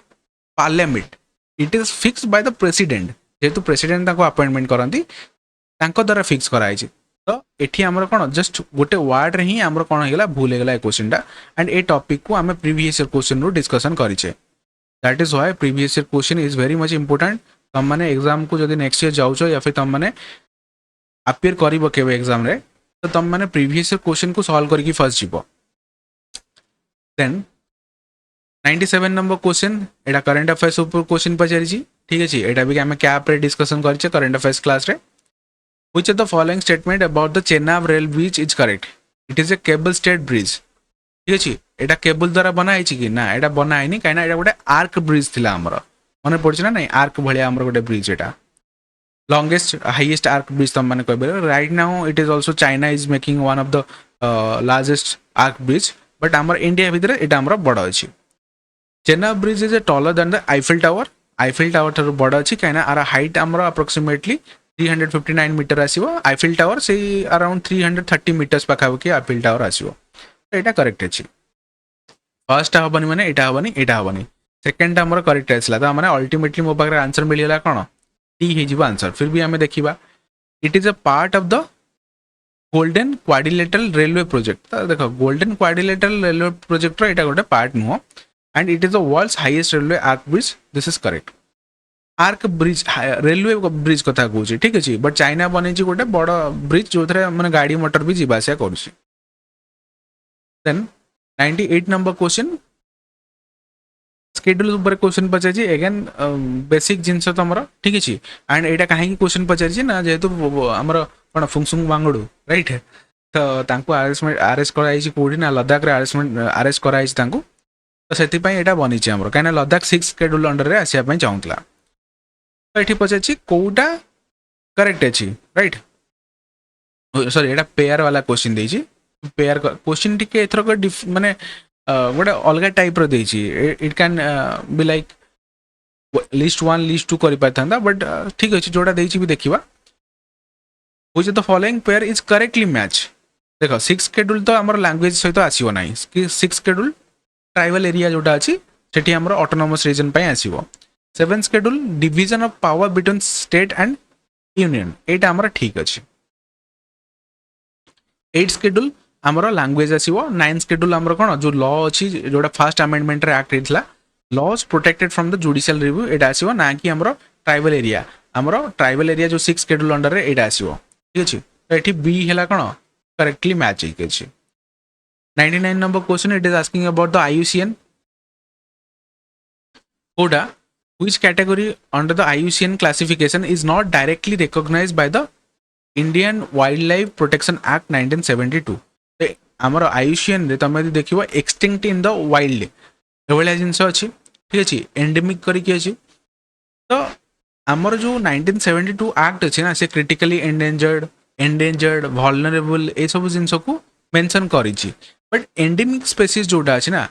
parliament it is fixed by the president जेहेतु प्रेसिडेंट ताको अपॉइंटमेंट करंती तांको द्वारा फिक्स कराइछि तो एठी हमर कोन जस्ट गोटे वर्ड रे ही हमर कोन हेगला भूल हेगला ए क्वेश्चनटा एंड ए टॉपिक को हमें प्रीवियस ईयर क्वेश्चन रो डिस्कशन करिछे that is why previous year question is very much important तुम माने एग्जाम को जदि नेक्स्ट ईयर जाउछो या फिर तुम माने अपियर करिवो केबे एग्जाम रे तो तुम माने प्रीवियस ईयर क्वेश्चन को सॉल्व करके फर्स्ट जीवो देन 97 नंबर क्वेश्चन एटा करंट अफेयर्स ऊपर क्वेश्चन पचारिछि ठीक अछि एटा भी हमें कैप रे डिस्कशन करिछे करंट अफेयर्स क्लास रे which of the following statement about the Chenab rail bridge is correct it is A cable stayed bridge ठीक अछि एटा केबल द्वारा बनाई छि कि ना एटा बनाई नि काइना एटा गोटे आर्क ब्रिज थिला हमर माने पड़छ ना नहीं आर्क भलिया हमर गोटे ब्रिज एटा longest highest arc bridge तुम माने कहबे right now it is also China is making one of the largest arc bridge but हमर इंडिया भीतर एटा हमर बड़ अछि Chenab bridge is taller than the Eiffel Tower thorough बड़ अछि काइना आर हाइट हमर अप्रोक्सीमेटली 359 मीटर आसीबो Eiffel Tower से अराउंड 330 मीटर्स पाखा कि Eiffel Tower आसीबो एटा करेक्ट अछि फर्स्ट हबनी माने एटा हबनी सेकंड हमर करेक्ट आछला त माने अल्टीमेटली मो पाखरे आंसर मिलिला कोन टी हे जीव आंसर फिर भी हमें देखिबा it is a part of the golden quadrilateral railway project देखो गोल्डन क्वाड्रिलेटरल रेलवे प्रोजेक्ट रो एटा गोटे पार्ट नुह and it is the world's highest railway arch bridge this is correct arch bridge railway bridge कथा कहूँ ठीक अच्छे but China बन गोटे बड़ ब्रिज जो मैंने गाड़ी मोटर भी जावासिया करुँच देन 98 नंबर क्वेश्चन स्केड्यूल ऊपर क्वेश्चन पचारि अगेन बेसिक जिनस तुमर ठीक अच्छे एंड एटा कहीं क्वेश्चन पचारि ना जेहेतु आमर कौन फुंगसुंग वांगड़ू राइट तो अरेस्ट कराई कौटी ना लद्दाख अरेस्ट कराई तो से बनी कहीं लद्दाख 6 स्केड्यूल अंडर में आसापी चाहूला तो ये पचारि कौटा करेक्ट अच्छी राइट सॉरी एटा पेयर वाला क्वेश्चन देछि पेयर क्वेश्चन टिके एथरक माने गोटे अलग टाइप रो देछि it can be like list 1 list 2 करि पाथांदा बट ठीक अछि जोटा देछि भी देखिबा which the following pair is correctly match देखो 6 शेड्यूल तो हमर लैंग्वेज सहित आसीबो नाही 6 शेड्यूल ट्राइबल एरिया जोटा अछि सेठी हमर ऑटोनोमस रीजन पय आसीबो 7 schedule division of power between state and union एटा हमर ठीक अछि 8 शेड्यूल हमर लैंग्वेज आसीबो 9 शेड्यूल हमर कोन जो लॉ अछि जोटा फर्स्ट अमेंडमेंट रे एक्ट हेतला laws protected from the judicial review एटा आसीबो ना कि हमर ट्राइबल एरिया जो 6 शेड्यूल अंडर रे एटा आसीबो ठीक अछि तो एठी बी हैला कोन करेक्टली मैच हे अछि 99 number question it is asking about the IUCN कोडा which category under the IUCN classification is not directly recognized by the Indian Wildlife Protection Act 1972 आमर IUCN रे तमे देखिबो एक्सटिंक्ट इन द वाइल्ड एवला जिंस अछि ठीक अछि endemic करी के अछि तो आमर जो 1972 एक्ट अछि ना से क्रिटिकली एंडेंजर्ड वल्नरेबल ए सब जिंस को मेंशन करी छी बट एंडेमिक स्पीशीज जोटा अछि ना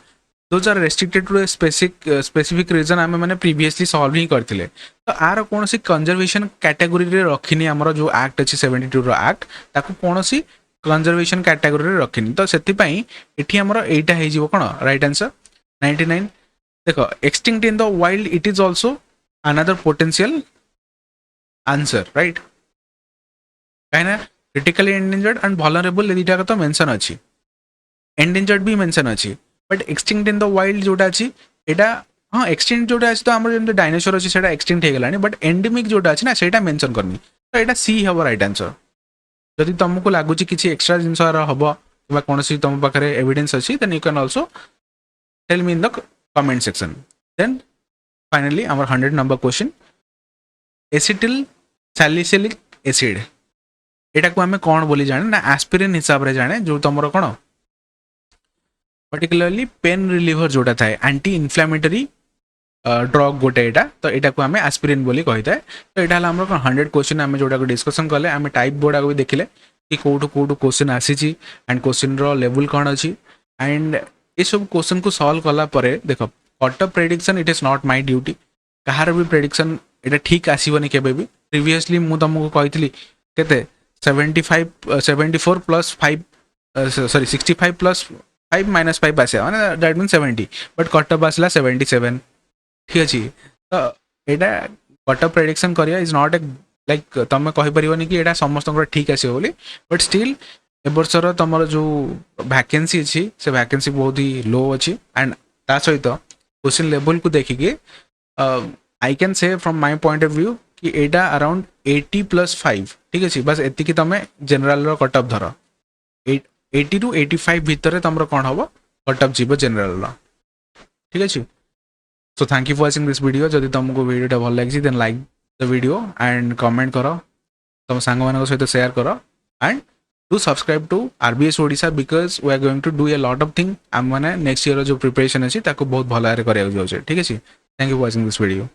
those are restricted to a specific region आमे माने प्रीवियसली सॉल्व ही करथिले तो आर कोनोसी कंजर्वेशन कैटेगरी रे रखिनी हमर जो एक्ट अछि 72 रो एक्ट ताको कोनोसी कंजर्वेशन कैटेगरी रे रखिनी तो सेति पई एठी हमर एटा हे जीवो कोन राइट आंसर 99 देखो extinct in the wild it is also another potential answer right काइना क्रिटिकली एंडेंजर्ड एंड वल्नरेबल एदिटा तो मेंशन अछि एंडेंजर्ड भी मेंशन अछि but extinct in the wild जोटा अछि एटा हां एक्सटिंक्ट जोटा अछि तो हमर जेम डायनासोर अछि सेटा extinct hey Gelani but endemic जोटा अछि ना सेटा मेंशन करनी तो एटा सी हबो राइट आंसर जदि तुमको लागुची किछि एक्स्ट्रा जिंस हबो किबा कोनोसी तुम पाखरे एविडेंस अछि then you can also tell me in the comment section then finally our 100 number question acetyl salicylic acid एटा को हमें कोन बोली जाने ना एस्पिरिन हिसाब रे जाने जो तमरो कोन पर्टिकुलरली पेन रिलीवर जोटा थाए एंटी इन्फ्लेमेटरी ड्रग गोटे एटा तो एटा को हमें एस्पिरिन बोली कहिता है तो एटा हला हमरो 100 क्वेश्चन हमें जोटा को डिस्कशन कले हमें टाइप बोर्ड को भी देखिले कि कोठो क्वेश्चन आसीची एंड क्वेश्चन रो लेवल कोन अछि एंड ये सब क्वेश्चन को सॉल्व कला परे देखो cut off prediction it is not my duty कहार भी प्रेडिक्शन एटा ठीक आसीबनी केबे भी प्रीवियसली मु तुमको कहितली केते 74 प्लस 5 सॉरी 65 प्लस 5 माइनस 5 आसे माने दैट मीन 70 बट कटअप आसला 77 ठीक अछि तो एटा कटअप प्रेडिक्शन करिया इज नॉट ए लाइक तुम कहि परिबनी कि एटा समस्त ठीक आसीबो बोली बट स्टिल ए वर्षर तुमर जो वैकेंसी अछि से वैकेंसी बहुत ही लो अछि एंड ता सहित क्वेश्चन लेवल को देखिके I can say from my point of view कि एटा अराउंड 80 प्लस 5 ठीक अछि बस एति कि तमे जनरल रो कटअप धर 80 टू 85 भितर तुमर कोन हबो कटअप जीवो जनरल रो ठीक अछि so thank you for watching this video जदि तुमको वीडियो भल लागिछि then like the video and comment करो तुम सांग मानक सहित शेयर करो and do subscribe to RBS Odisha because we are going to do a lot of thing आम माने नेक्स्ट ईयर जो प्रिपरेशन अछि ताको बहुत भला रे करिया जाउछे ठीक अछि thank you for watching this video